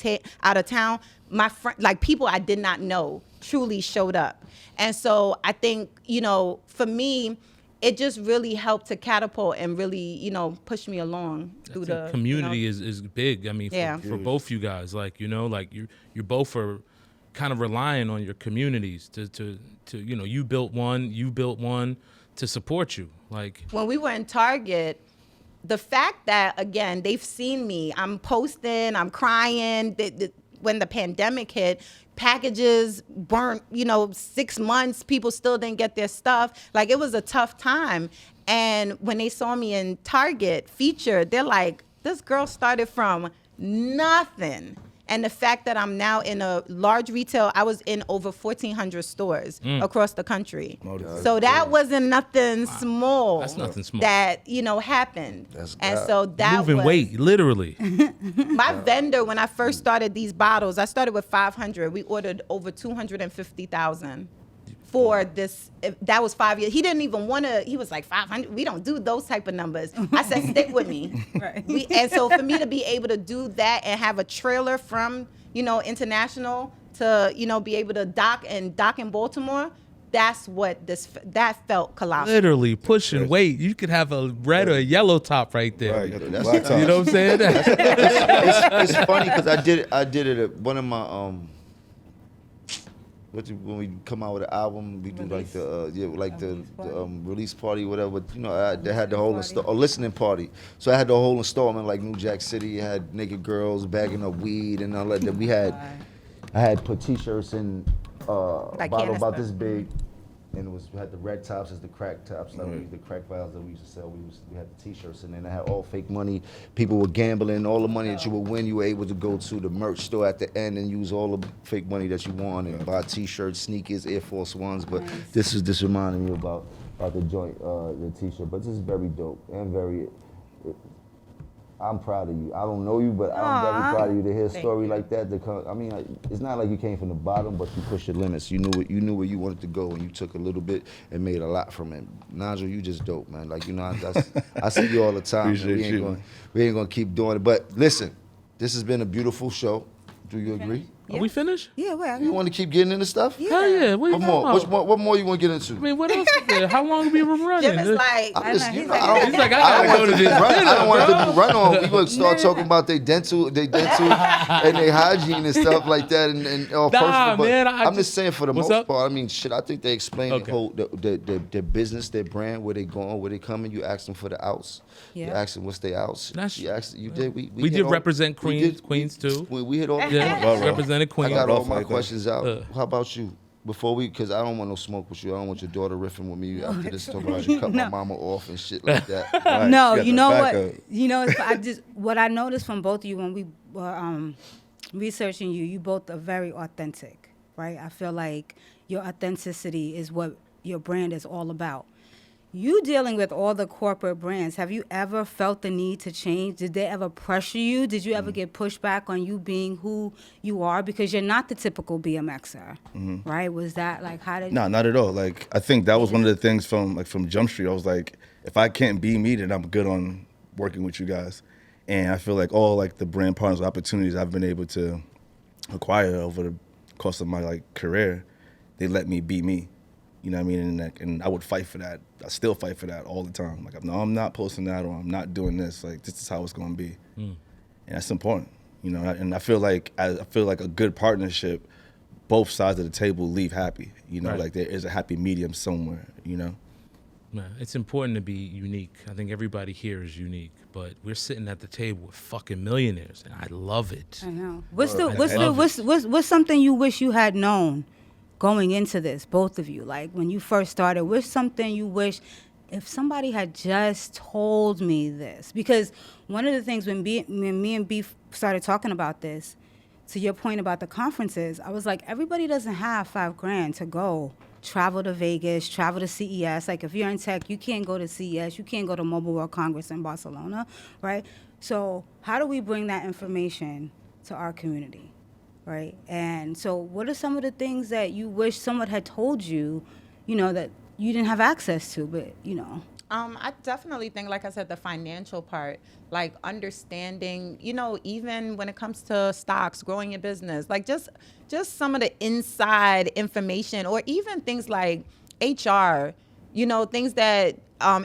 town, my friend, like people I did not know, truly showed up. And so I think, you know, for me, it just really helped to catapult and really, you know, push me along through the community. You know, is big. I mean, for both you guys, like, you know, like you both are kind of relying on your communities to you know, you built one to support you. Like when we were in Target, the fact that, again, they've seen me, I'm posting, I'm crying. When the pandemic hit, packages burnt, you know, 6 months, people still didn't get their stuff. Like, it was a tough time. And when they saw me in Target featured, they're like, this girl started from nothing. And the fact that I'm now in a large retail, I was in over 1,400 stores across the country. So that wasn't nothing small. That's nothing small. That, you know, happened. And so that moving was weight, literally. my vendor. When I first started these bottles, I started with 500. We ordered over 250,000 for this. That was 5 years. He didn't even want to. He was like, 500. We don't do those type of numbers. I said, stick with me. Right. And so for me to be able to do that and have a trailer from, you know, international to, you know, be able to dock in Baltimore, that's what that felt colossal. Literally pushing weight. You could have a red or a yellow top right there. Right, You know what I'm saying? It's funny because I did it at one of my when we come out with an album, we do like the release party, whatever. But, you know, they had the whole listening party. So I had the whole installment, like New Jack City had naked girls bagging up weed and all that. I had put T-shirts in a bottle about this big, and we had the red tops as the crack tops, like the crack vials that we used to sell. We had the T-shirts, and then I had all fake money. People were gambling. All the money that you would win, you were able to go to the merch store at the end and use all the fake money that you won and buy T-shirts, sneakers, Air Force Ones. But this reminded me about the joint, the T-shirt. But this is very dope and very. I'm proud of you. I don't know you, but I'm very proud of you to hear a story like that. I mean, it's not like you came from the bottom, but you pushed your limits. You knew where you wanted to go, and you took a little bit and made a lot from it. Nigel, you just dope, man. Like, you know, I see you all the time. We ain't gonna keep doing it. But listen, this has been a beautiful show. Do you agree? Are we finished? Yeah, well, You want to keep getting into stuff? Hell yeah. What more? What more you want to get into? I mean, what else is there? How long have we been running? Jim is like, I'm just, he's you know, like- I He's like, I gotta go to this I don't want it dinner, to be run on. We gonna start talking about their dental and their hygiene and stuff like that, and all personal. But man, I'm just saying, for the What's most up? part, I mean, shit. I think they explain Okay. the whole their business, their brand, where they going, where they coming. You ask them for the outs. You Yeah. ask them what's their outs. That's- You asked. You did. We hit did all- represent we Queens, did- Queens too. We hit all. Yeah, Well, represented I Queens. got all rough my like that. questions out. How about you? Before because I don't want no smoke with you. I don't want your daughter riffing with me after this. Talking about you cut my mama off and shit like that. Right, No, she got you the know what? backup. You know, what I noticed from both of you when we were researching you both are very authentic, right? I feel like your authenticity is what your brand is all about. You dealing with all the corporate brands, have you ever felt the need to change? Did they ever pressure you? Did you ever get pushback on you being who you are? Because you're not the typical BMXer, right? Was that like, how did Nah, not at all. Like, I think that was one of the things from Jump Street. I was like, if I can't be me, then I'm good on working with you guys. And I feel like all like the brand partners opportunities I've been able to acquire over the course of my like career, they let me be me. You know what I mean? And I would fight for that. I still fight for that all the time. Like, no, I'm not posting that, or I'm not doing this. Like, this is how it's going to be. And that's important, you know. And I feel like a good partnership, both sides of the table leave happy. You know, like there is a happy medium somewhere, you know. Man, it's important to be unique. I think everybody here is unique, but we're sitting at the table with fucking millionaires, and I love it. I know. What's something you wish you had known going into this, both of you? Like when you first started, what's something you wish if somebody had just told me this? Because one of the things when me and Beef started talking about this, to your point about the conferences, I was like, everybody doesn't have $5,000 to go travel to Vegas, travel to CES. Like if you're in tech, you can't go to CES, you can't go to Mobile World Congress in Barcelona, right? So how do we bring that information to our community, right? And so what are some of the things that you wish someone had told you, you know, that you didn't have access to, but, you know? I definitely think, like I said, the financial part, like understanding, you know, even when it comes to stocks, growing your business, like just some of the inside information, or even things like HR, you know, things that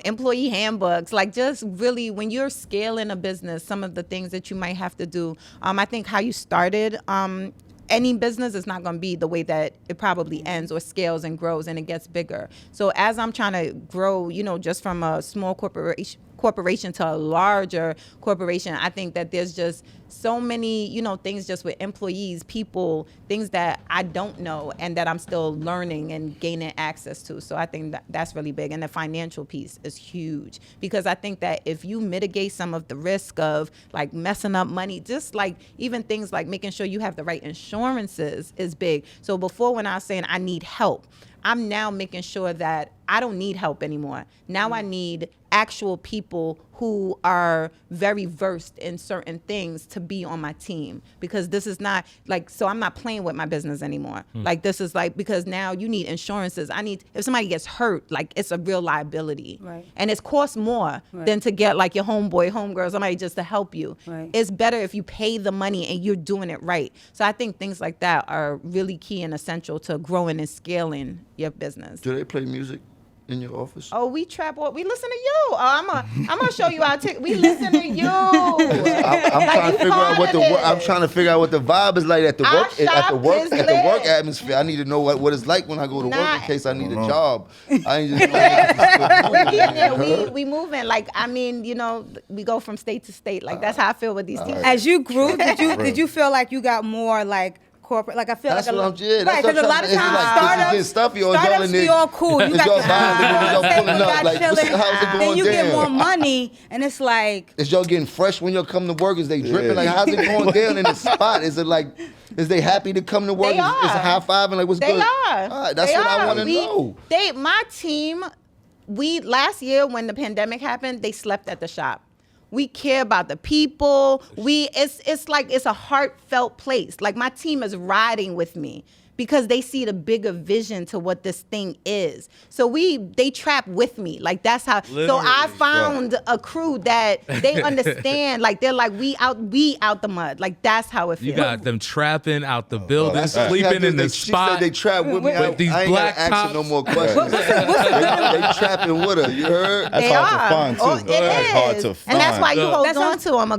employee handbooks, like just really when you're scaling a business, some of the things that you might have to do. I think how you started any business is not going to be the way that it probably ends or scales and grows and it gets bigger. So as I'm trying to grow, you know, just from a small corporation to a larger corporation, I think that there's just so many, you know, things just with employees, people, things that I don't know and that I'm still learning and gaining access to. So I think that that's really big. And the financial piece is huge, because I think that if you mitigate some of the risk of like messing up money, just like even things like making sure you have the right insurances is big. So before, when I was saying I need help, I'm now making sure that I don't need help anymore. Now I need actual people who are very versed in certain things to be on my team, because this is not like, so I'm not playing with my business anymore. Like this is like, because now you need insurances. If somebody gets hurt, like it's a real liability. Right. And it costs more than to get like your homeboy, homegirl, somebody just to help you. Right. It's better if you pay the money and you're doing it right. So I think things like that are really key and essential to growing and scaling your business. Do they play music in your office? Oh, we listen to you. Oh, I'm gonna show you our ticket. We listen to you. I'm trying to figure out what the vibe is like at the work atmosphere. I need to know what it's like when I go to work in case I need a job. I ain't just we moving. Like, I mean, you know, we go from state to state. Like that's how I feel with these teams. As you grew, did you feel like you got more like corporate? Like I feel that's like what I'm right, because a lot of times startups be all cool. You got then you get more money, and it's like, is y'all getting fresh when y'all come to work? Is they dripping? Like how's it going down in the spot? Is it like, is they happy to come to work? Is a high five and like what's good? They are. All right, that's what I want to know. My team, last year when the pandemic happened, they slept at the shop. We care about the people. It's like it's a heartfelt place. Like my team is riding with me because they see the bigger vision to what this thing is. So they trap with me. Like that's how. Literally. So I found a crew that they understand. Like they're like we out the mud. Like that's how it feels. You got them trapping out the building, sleeping in the spot. She said they trap with me. With these I ain't black gotta ask her no tops. more questions. They trapping with her. You heard? That's hard to find too. That's hard to find. And that's why you hold on to them.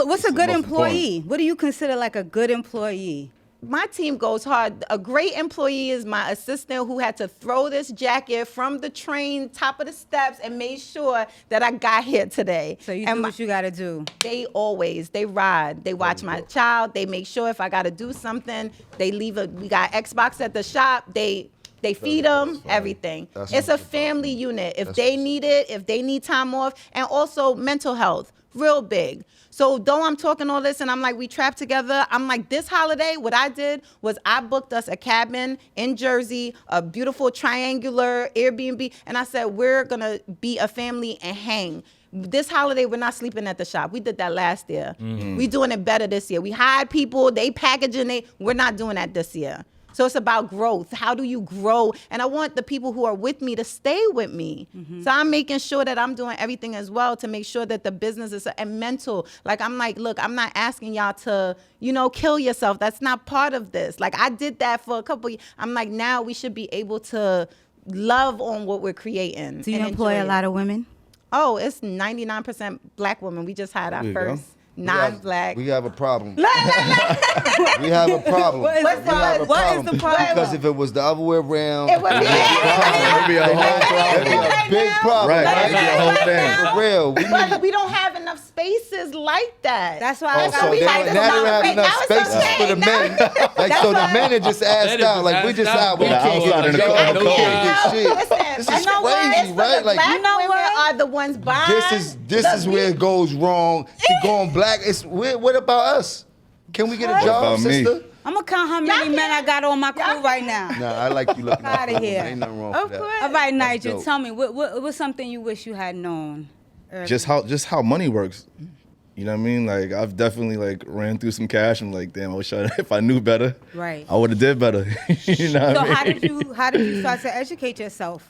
What's a good employee? What do you consider like a good employee? My team goes hard. A great employee is my assistant who had to throw this jacket from the train, top of the steps, and made sure that I got here today. So you do what you got to do. They ride. They watch my child. They make sure if I got to do something, we got Xbox at the shop. They feed them, everything. It's a family unit. If they need it, if they need time off, and also mental health, real big. So though I'm talking all this and I'm like, we trapped together, I'm like, this holiday, what I did was I booked us a cabin in Jersey, a beautiful triangular Airbnb, and I said, we're going to be a family and hang. This holiday, we're not sleeping at the shop. We did that last year. We doing it better this year. We hired people, they packaging, we're not doing that this year. So it's about growth. How do you grow? And I want the people who are with me to stay with me. So I'm making sure that I'm doing everything as well to make sure that the business is and mental. Like, I'm like, look, I'm not asking y'all to, kill yourself. That's not part of this. Like, I did that for a couple years. I'm like, now we should be able to love on what we're creating. Do you and employ a lot of women? Oh, it's 99% black women. We just had our There you first go. non-black. We have a problem. We have a problem. What is We have a what is the problem? Because if it was the other way around, It would be It'd be a whole it'd be problem. a big problem. Right, Like, it'd be a whole thing. for real. We But need. we don't have enough spaces like that. That's why Oh, so we they like don't, this now they don't have about enough now it's spaces okay. for the men. Like, so the men are just assed Men are out. Like, we just just assed out. out. We Yeah, can't outside get in the the cold. job. We can't get shit. Listen, This you is know what? crazy, It's for right? the Like, black You know women what? are the ones buying. this is where it goes wrong. Keep going black. What about us? Can we get a job, about me? sister? I'm gonna count how many men I got on my crew right now. Nah, I like you looking Outta at here. Ain't nothing wrong Of with that. course. All right, That's Nigel, dope. tell me what's something you wish you had known earlier? Just how money works. You know what I mean? Like, I've definitely like ran through some cash. I'm like, damn, I wish if I knew better, Right. I would have did better. You know what So I mean? how did you start to educate yourself?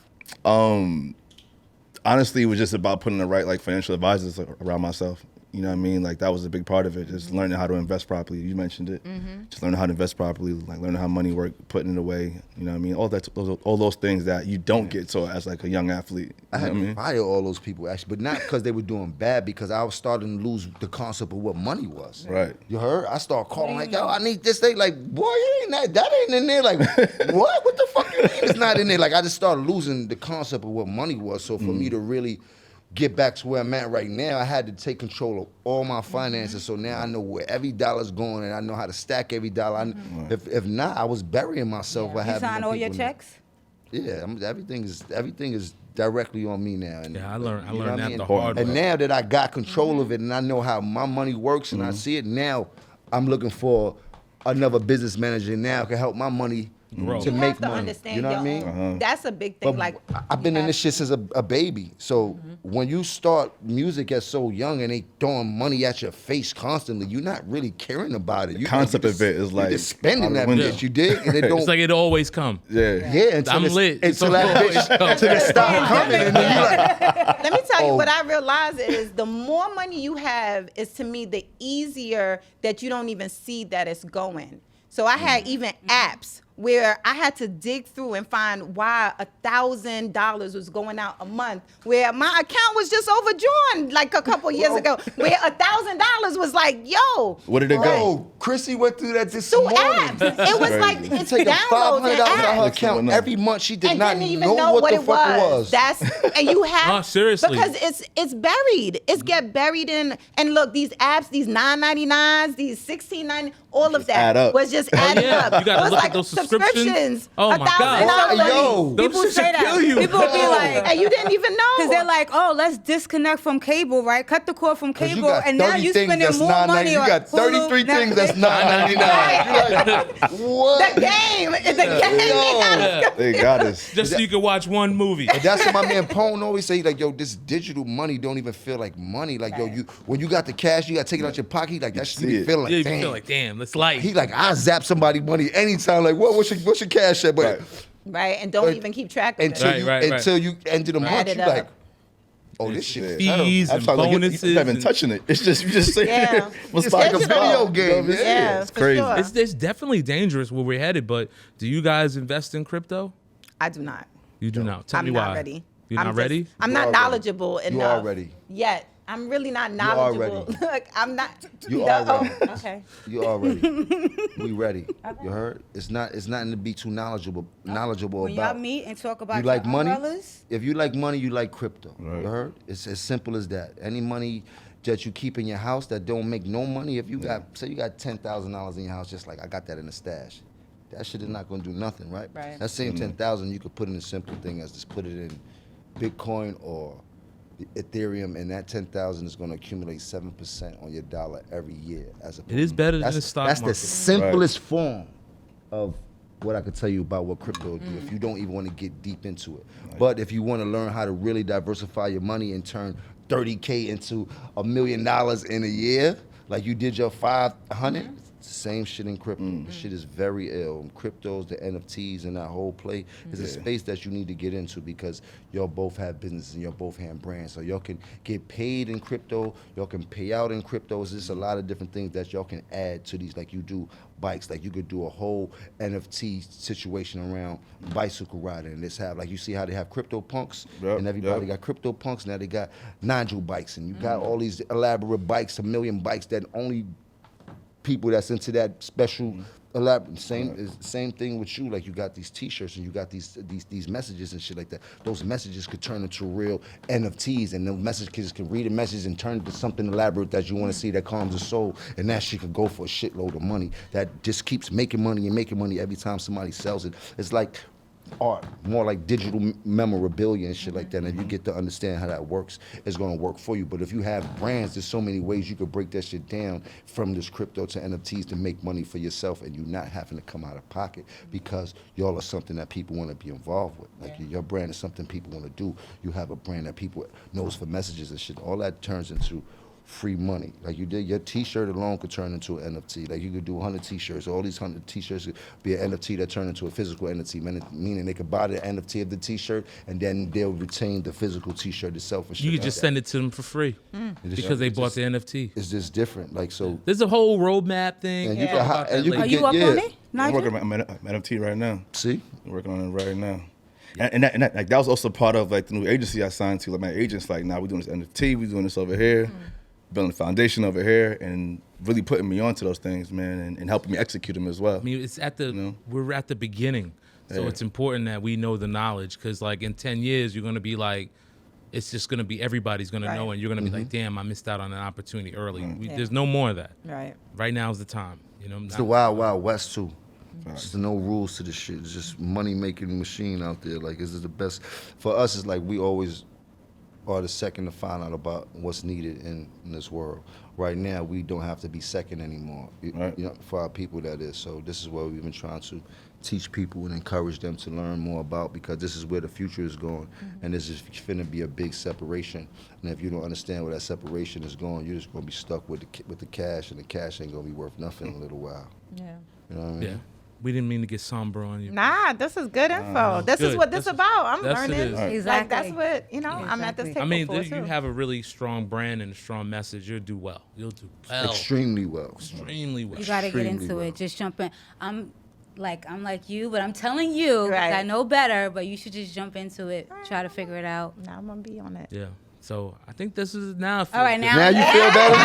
Honestly, it was just about putting the right like financial advisors around myself. You know what I mean? Like, that was a big part of it. Just learning how to invest properly. You mentioned it. Just learning how to invest properly, like learning how money works, putting it away. You know what I mean? All those things that you don't get so as like a young athlete. I You know had what I to mean? fire all those people actually, but not because they were doing bad, because I was starting to lose the concept of what money was. Right. You heard? I started calling like, yo, I need this thing. Like, boy, it ain't that ain't in there. Like, what? What the fuck you mean it's not in there? Like, I just started losing the concept of what money was. So for me to really get back to where I'm at right now, I had to take control of all my finances. So now I know where every dollar's going, and I know how to stack every dollar. If not, I was burying myself. by You having sign them all your people in there. checks? Yeah, everything is directly on me now. And Yeah, I learned you know what that I mean? the hard And way. now that I got control of it and I know how my money works and I see it now, I'm looking for another business manager now who can help my money Grow. to You make have to money. understand You know what I your mean? own. That's a big thing. But Like, I've been you in this have- shit since a baby. So when you start music at so young and they throwing money at your face constantly, you're not really caring about it. You concept you just- of it is you like just spending out of that the window. bitch. You dig? And it don't. It's like it always come. Yeah. yeah, until I'm it's- lit. Until So that always bitch, come. until it stop coming, and then you like, Let me tell you Oh. what I realize is the more money you have is to me the easier that you don't even see that it's going. So I had even apps where I had to dig through and find why $1,000 was going out a month, where my account was just overdrawn like a couple years ago, where $1,000 was like, yo, Where did it go? oh, Chrissy went through that this through morning. apps. It was Crazy. like it's Taking downloads and $500 out of her apps. account every month. She did And not didn't even know know what the it fuck it was. That's and you have Oh, seriously. because it's buried. It's get buried in and look, these apps, these $9.99s, these $16.99, all of that add up. was just adding yeah. up. You gotta It was look at like those subscriptions. Oh, my God. $1,000. Yo, Those People shits say will kill that. you. People will be like, And you didn't even know. because they're like, oh, let's disconnect from cable, right? Cut the cord from 'Cause you cable, got and now 30 you things spending that's more $9.99. money You on got 33 Hulu, things that's Netflix. $9.99. You're like, what? the game. The game. Yo. They got us. Just so you can watch one movie. But that's what my man Pone always say, like, yo, this digital money don't even feel like money. Like, yo, when you got the cash, you got to take it out your pocket. He like, that shit see be it. feeling like, Yeah, you damn. feel like, damn, it's life. He like, I zap somebody money anytime. Like, what's your cash at? But Right. Right, and don't even keep track of until it. you Right. until you end of the month, Add you it up. like, oh, this shit. Yeah. Fees I'm and sorry, like, bonuses. you're not even and- touching it. It's just you just say Yeah. It's like a video game. Yeah, It's for crazy. sure. It's definitely dangerous where we're headed, but do you guys invest in crypto? I do not. You do not. Tell I'm me not why. ready. You're I'm not just- ready? I'm You not are ready. knowledgeable You enough. are ready. Yet. I'm really not are knowledgeable. ready. Look, I'm not. You No, are ready. oh, okay. You already. We ready. You heard? It's nothing to be too knowledgeable When about. y'all meet and talk about You your like money? umbrellas, If you like money, you like crypto. Right. You heard? It's as simple as that. Any money that you keep in your house that don't make no money, if you got, say you got $10,000 in your house, just like I got that in the stash, that shit is not gonna do nothing, right? Right. That same 10,000 you could put in a simple thing as just put it in Bitcoin or Ethereum, and that 10,000 is gonna accumulate 7% on your dollar every year. As a It is better than that's, the stock That's market. the simplest form of what I could tell you about what crypto will do if you don't even want to get deep into it. But if you want to learn how to really diversify your money and turn 30K into $1 million in a year, like you did your 500, Same shit in crypto. The shit is very ill. Cryptos, the NFTs, and that whole play is a space that you need to get into because y'all both have businesses and y'all both have brands. So y'all can get paid in crypto. Y'all can pay out in cryptos. There's a lot of different things that y'all can add to these. Like you do bikes. Like you could do a whole NFT situation around bicycle riding. And let's have, like you see how they have crypto punks and everybody got crypto punks. Now they got Nigel bikes and you got all these elaborate bikes, a million bikes that only people that's into that special elaborate. Same thing with you. Like you got these T-shirts and you got these messages and shit like that. Those messages could turn into real NFTs, and the messages can read a message and turn into something elaborate that you want to see that calms the soul, and that shit could go for a shitload of money. That just keeps making money and making money every time somebody sells it. It's like art, more like digital memorabilia and shit like that. And if you get to understand how that works, it's gonna work for you. But if you have brands, there's so many ways you could break that shit down from this crypto to NFTs to make money for yourself, and you not having to come out of pocket because y'all are something that people want to be involved with. Like your brand is something people want to do. You have a brand that people knows for messages and shit. All that turns into free money. Like you did, your T-shirt alone could turn into an NFT. Like you could do 100 T-shirts. All these 100 T-shirts could be an NFT that turn into a physical NFT, meaning they could buy the NFT of the T-shirt and then they'll retain the physical T-shirt itself. And shit You could like just that. send it to them for free because they bought the NFT. It's just different. Like so. There's a whole roadmap thing. And you We'll can, talk about and that you later. can Are you get, up yeah. on it, I'm Nigel? working on my NFT right now. See? I'm working on it right now. And that was also part of like the new agency I signed to. Like my agent's like, nah, we're doing this NFT, we're doing this over here, building a foundation over here, and really putting me onto those things, man, and helping me execute them as well. I mean, it's at the we're at the beginning, so it's important that we know the knowledge because, like, in 10 years, you're gonna be like, it's just gonna be everybody's gonna know, and you're gonna be like, damn, I missed out on an opportunity early. There's no more of that. Right. Right now is the time. You know, It's the wild, wild west too. There's no rules to this shit. It's just money making machine out there. Like, this is the best. For us, it's like we always are the second to find out about what's needed in this world. Right now, we don't have to be second anymore. You know, for our people, that is. So this is what we've been trying to teach people and encourage them to learn more about, because this is where the future is going, and this is finna be a big separation. And if you don't understand where that separation is going, you're just gonna be stuck with the cash, and the cash ain't gonna be worth nothing in a little while. Yeah. You know what I mean? Yeah. We didn't mean to get somber on you. Nah, this is good info. This is Good. what this That's- about. I'm that's it learning. is. Like, Exactly. that's what, I'm at this Exactly. table I mean, for, you too. have a really strong brand and a strong message. You'll do well. You'll do well. Extremely well. Extremely well. You got to get Extremely into well. it. Just jump in. I'm like you, but I'm telling you, 'cause Right. I know better, but you should just jump into it. Try to figure it out. Now I'm going to be on it. Yeah. So I think this is now. All right, now. Now you feel better?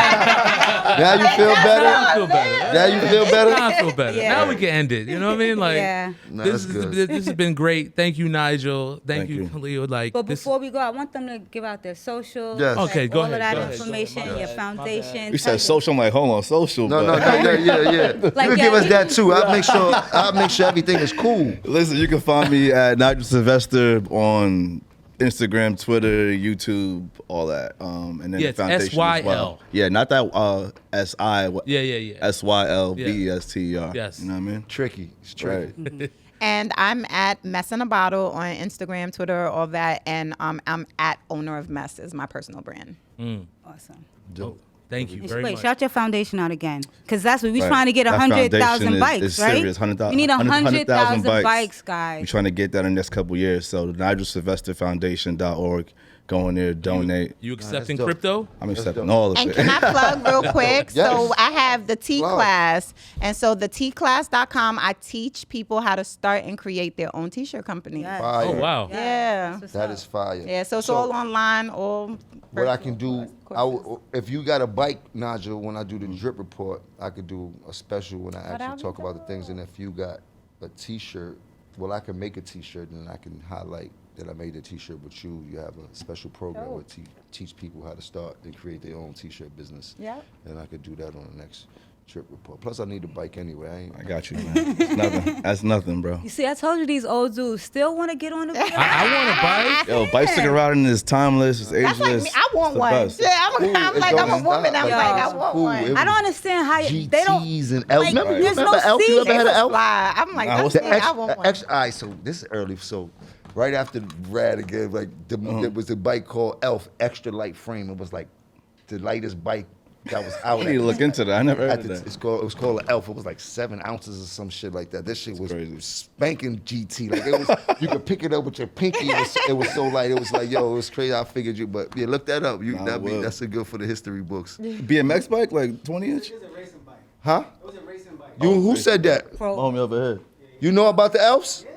Now you feel I better? feel better. Now you feel better? Now I feel better. Yeah. Now we can end it. You know what I mean? Like, Yeah. No, this that's good. this has been great. Thank you, Nigel. Thank you, you. Khalil. Like, But this, before we go, I want them to give out their socials. Yes. like, Okay, go all ahead, of that go ahead. information, My your bad, foundation. You said social. I'm like, hold on, social. No, but- yeah. You can give us that too. I'll make sure everything is cool. Listen, you can find me at Nigel Sylvester on Instagram, Twitter, YouTube, all that. And then Yeah, the it's foundation as well. SYL. Yeah, not that S-I. yeah. SYLBESTER. Yes. You know what I mean? Tricky. It's tricky. Right. And I'm at Mess in a Bottle on Instagram, Twitter, all that. And I'm at Owner of Mess is my personal brand. Awesome. Dope. Thank you very Wait, much. shout your foundation out again, because that's what we're Right. trying to get That 100,000 foundation bikes, is right? serious, 100,000 We need 100,000 bikes. bikes, We're guys. trying to get that in the next couple years. So NigelSylvesterFoundation.org. Go in there, donate. You accepting dope. crypto? I'm accepting all of And it. can I plug real quick? Yes. So I have the T Wow. class. And so the tclass.com, I teach people how to start and create their own t-shirt company. Yes. Fire. Oh wow. Yeah. That's what's That up. is fire. Yeah, so it's all online, all What I virtual can do, courses. if you got a bike, Nigel, when I do the drip report, I could do a special when I that'd actually be talk about the things. And if you got a T-shirt, well, I can make a T-shirt and I can highlight that I made a T-shirt with you. You have a special program where teach people how to start and create their own T-shirt business. Yep. And I could do that on the next trip report. Plus, I need a bike anyway. I got you, man. It's nothing. That's nothing, bro. You see, I told you these old dudes still want to get on the wheel. I want a bike. Yo, bicycle riding is timeless. It's ageless. That's like me. I want It's the one. best. Yeah, I'm Ooh, like, it I'm a don't woman. I'm stop. like, I Yo, want cool. one. It I don't understand how GTs they don't. and L. Like, Remember, there's no Elf? You seat. ever had an Elf? Fly. I'm like, Nah, that's what's me. I want one. All right, so this is early. So right after Rad again, like there was a bike called Elf Extra Light Frame. It was like the lightest bike that was out. I need to look into that. I never heard At of the, that. it was called an Elf. It was like 7 ounces or some shit like that. This shit was crazy. spanking GT. Like it was, you could pick it up with your pinky. It was so light. It was like, yo, it was crazy. I figured you, but yeah, look that up. Nah, I will. That's a good for the history books. BMX bike, like 20-inch? It was a racing bike. Huh? It was a racing bike. Who said that? Pro. Homie over here. You know about the Elves? Yeah.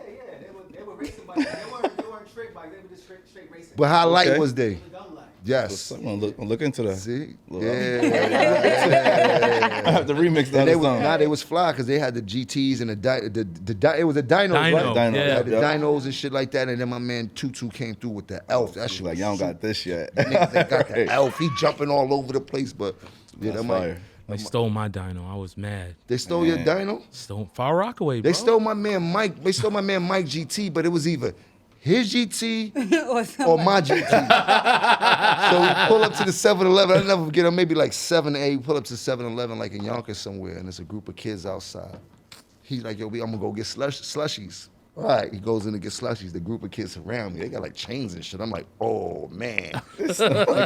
They were racing bikes. They weren't trick bikes. They were just straight racing. But how light Okay. was they? It was dumb light. Yes. I'm gonna look into that. See? Little- Yeah. I have to remix that. And they was, song. they was fly because they had the GTs and it was a dyno, right? Dyno, Dyno, They yeah. had the Yep. dynos and shit like that. And then my man Tutu came through with the Elf. That She's shit like, was y'all don't super- got this yet. Niggas ain't got the Right. Elf. He jumping all over the place, but yeah, That's that might. fire. They stole my dyno. I was mad. They stole your dyno? Stole Far Rockaway, bro. They stole my man Mike. They stole my man Mike GT, but it was either his GT or my GT. So we pull up to the 7-Eleven. I'll never forget. Maybe like 7 to 8. We pull up to 7-Eleven like in Yonkers somewhere, and there's a group of kids outside. He's like, yo, I'm gonna go get slushies. All right, he goes in to get slushies. The group of kids surround me. They got like chains and shit. I'm like, oh man. Like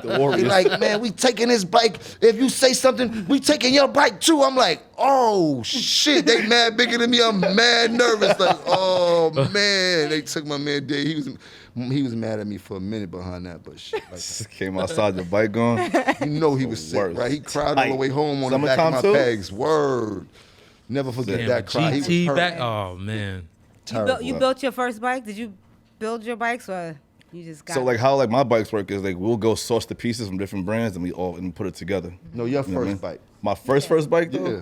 the He Warriors. like, man, we taking his bike. If you say something, we taking your bike too. I'm like, oh shit, they mad bigger than me. I'm mad nervous. Like, oh man, they took my man Dave. He was mad at me for a minute behind that, but shit, like, Just came outside the bike going. you know he was sick, Worst. right? He cried all the way home on the back Summertime of my too? pegs. Word. Never forget Damn, that cry. He was GT hurt. back. Oh man. You built your first bike? Did you build your bikes or you just got So like how like my bikes work is like we'll go source the pieces from different brands and we all and put it together. No, your You know what I first mean? bike. My first bike though. Yeah.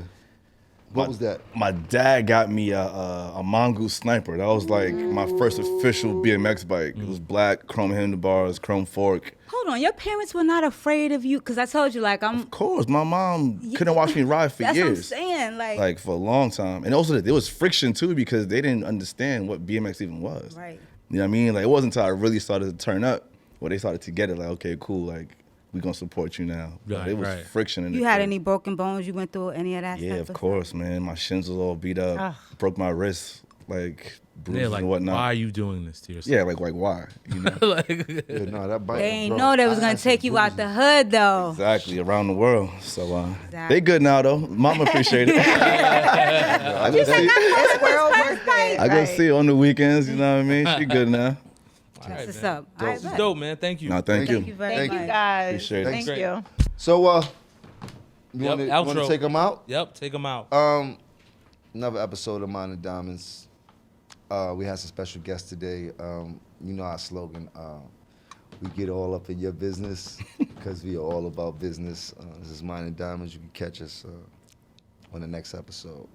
What was that? My dad got me a Mongoose Sniper. That was like my first official BMX bike. It was black, chrome handlebars, chrome fork. Hold on, your parents were not afraid of you because I told you like I'm. Of course, my mom couldn't watch me ride for That's years. what I'm saying, Like for a long time. And also there was friction too because they didn't understand what BMX even was. Right. You know what I mean? Like it wasn't until I really started to turn up where they started to get it like, okay, cool, like we gonna support you now. But Right, it was right. friction in it. You had first. any broken bones you went through? Any of that? Yeah, stuff of course, man. My shins was all beat up. Ugh. Broke my wrist, like bruises They're like, and whatnot. why are you doing this to yourself? Yeah, like why? You know? like, Yeah, no, that bike. They ain't bro, know they was I gonna had some take you out bruises. the hood though. Exactly, around the world. So Exactly. they good now though. Mama appreciate it. I go see, It's world worth it. I go see her on the weekends. You know what I mean? She good now. all right, That's what's man. up. All right, This is bet. dope, man. Thank you. No, thank Thank you. you very Thank much. you guys. Appreciate it. Thank Great. you. So, you Yep, want to outro. take them out? Yep, take them out. Another episode of Mind and Diamonds. We had some special guests today. You know our slogan. We get all up in your business because we are all about business. This is Mind and Diamonds. You can catch us on the next episode.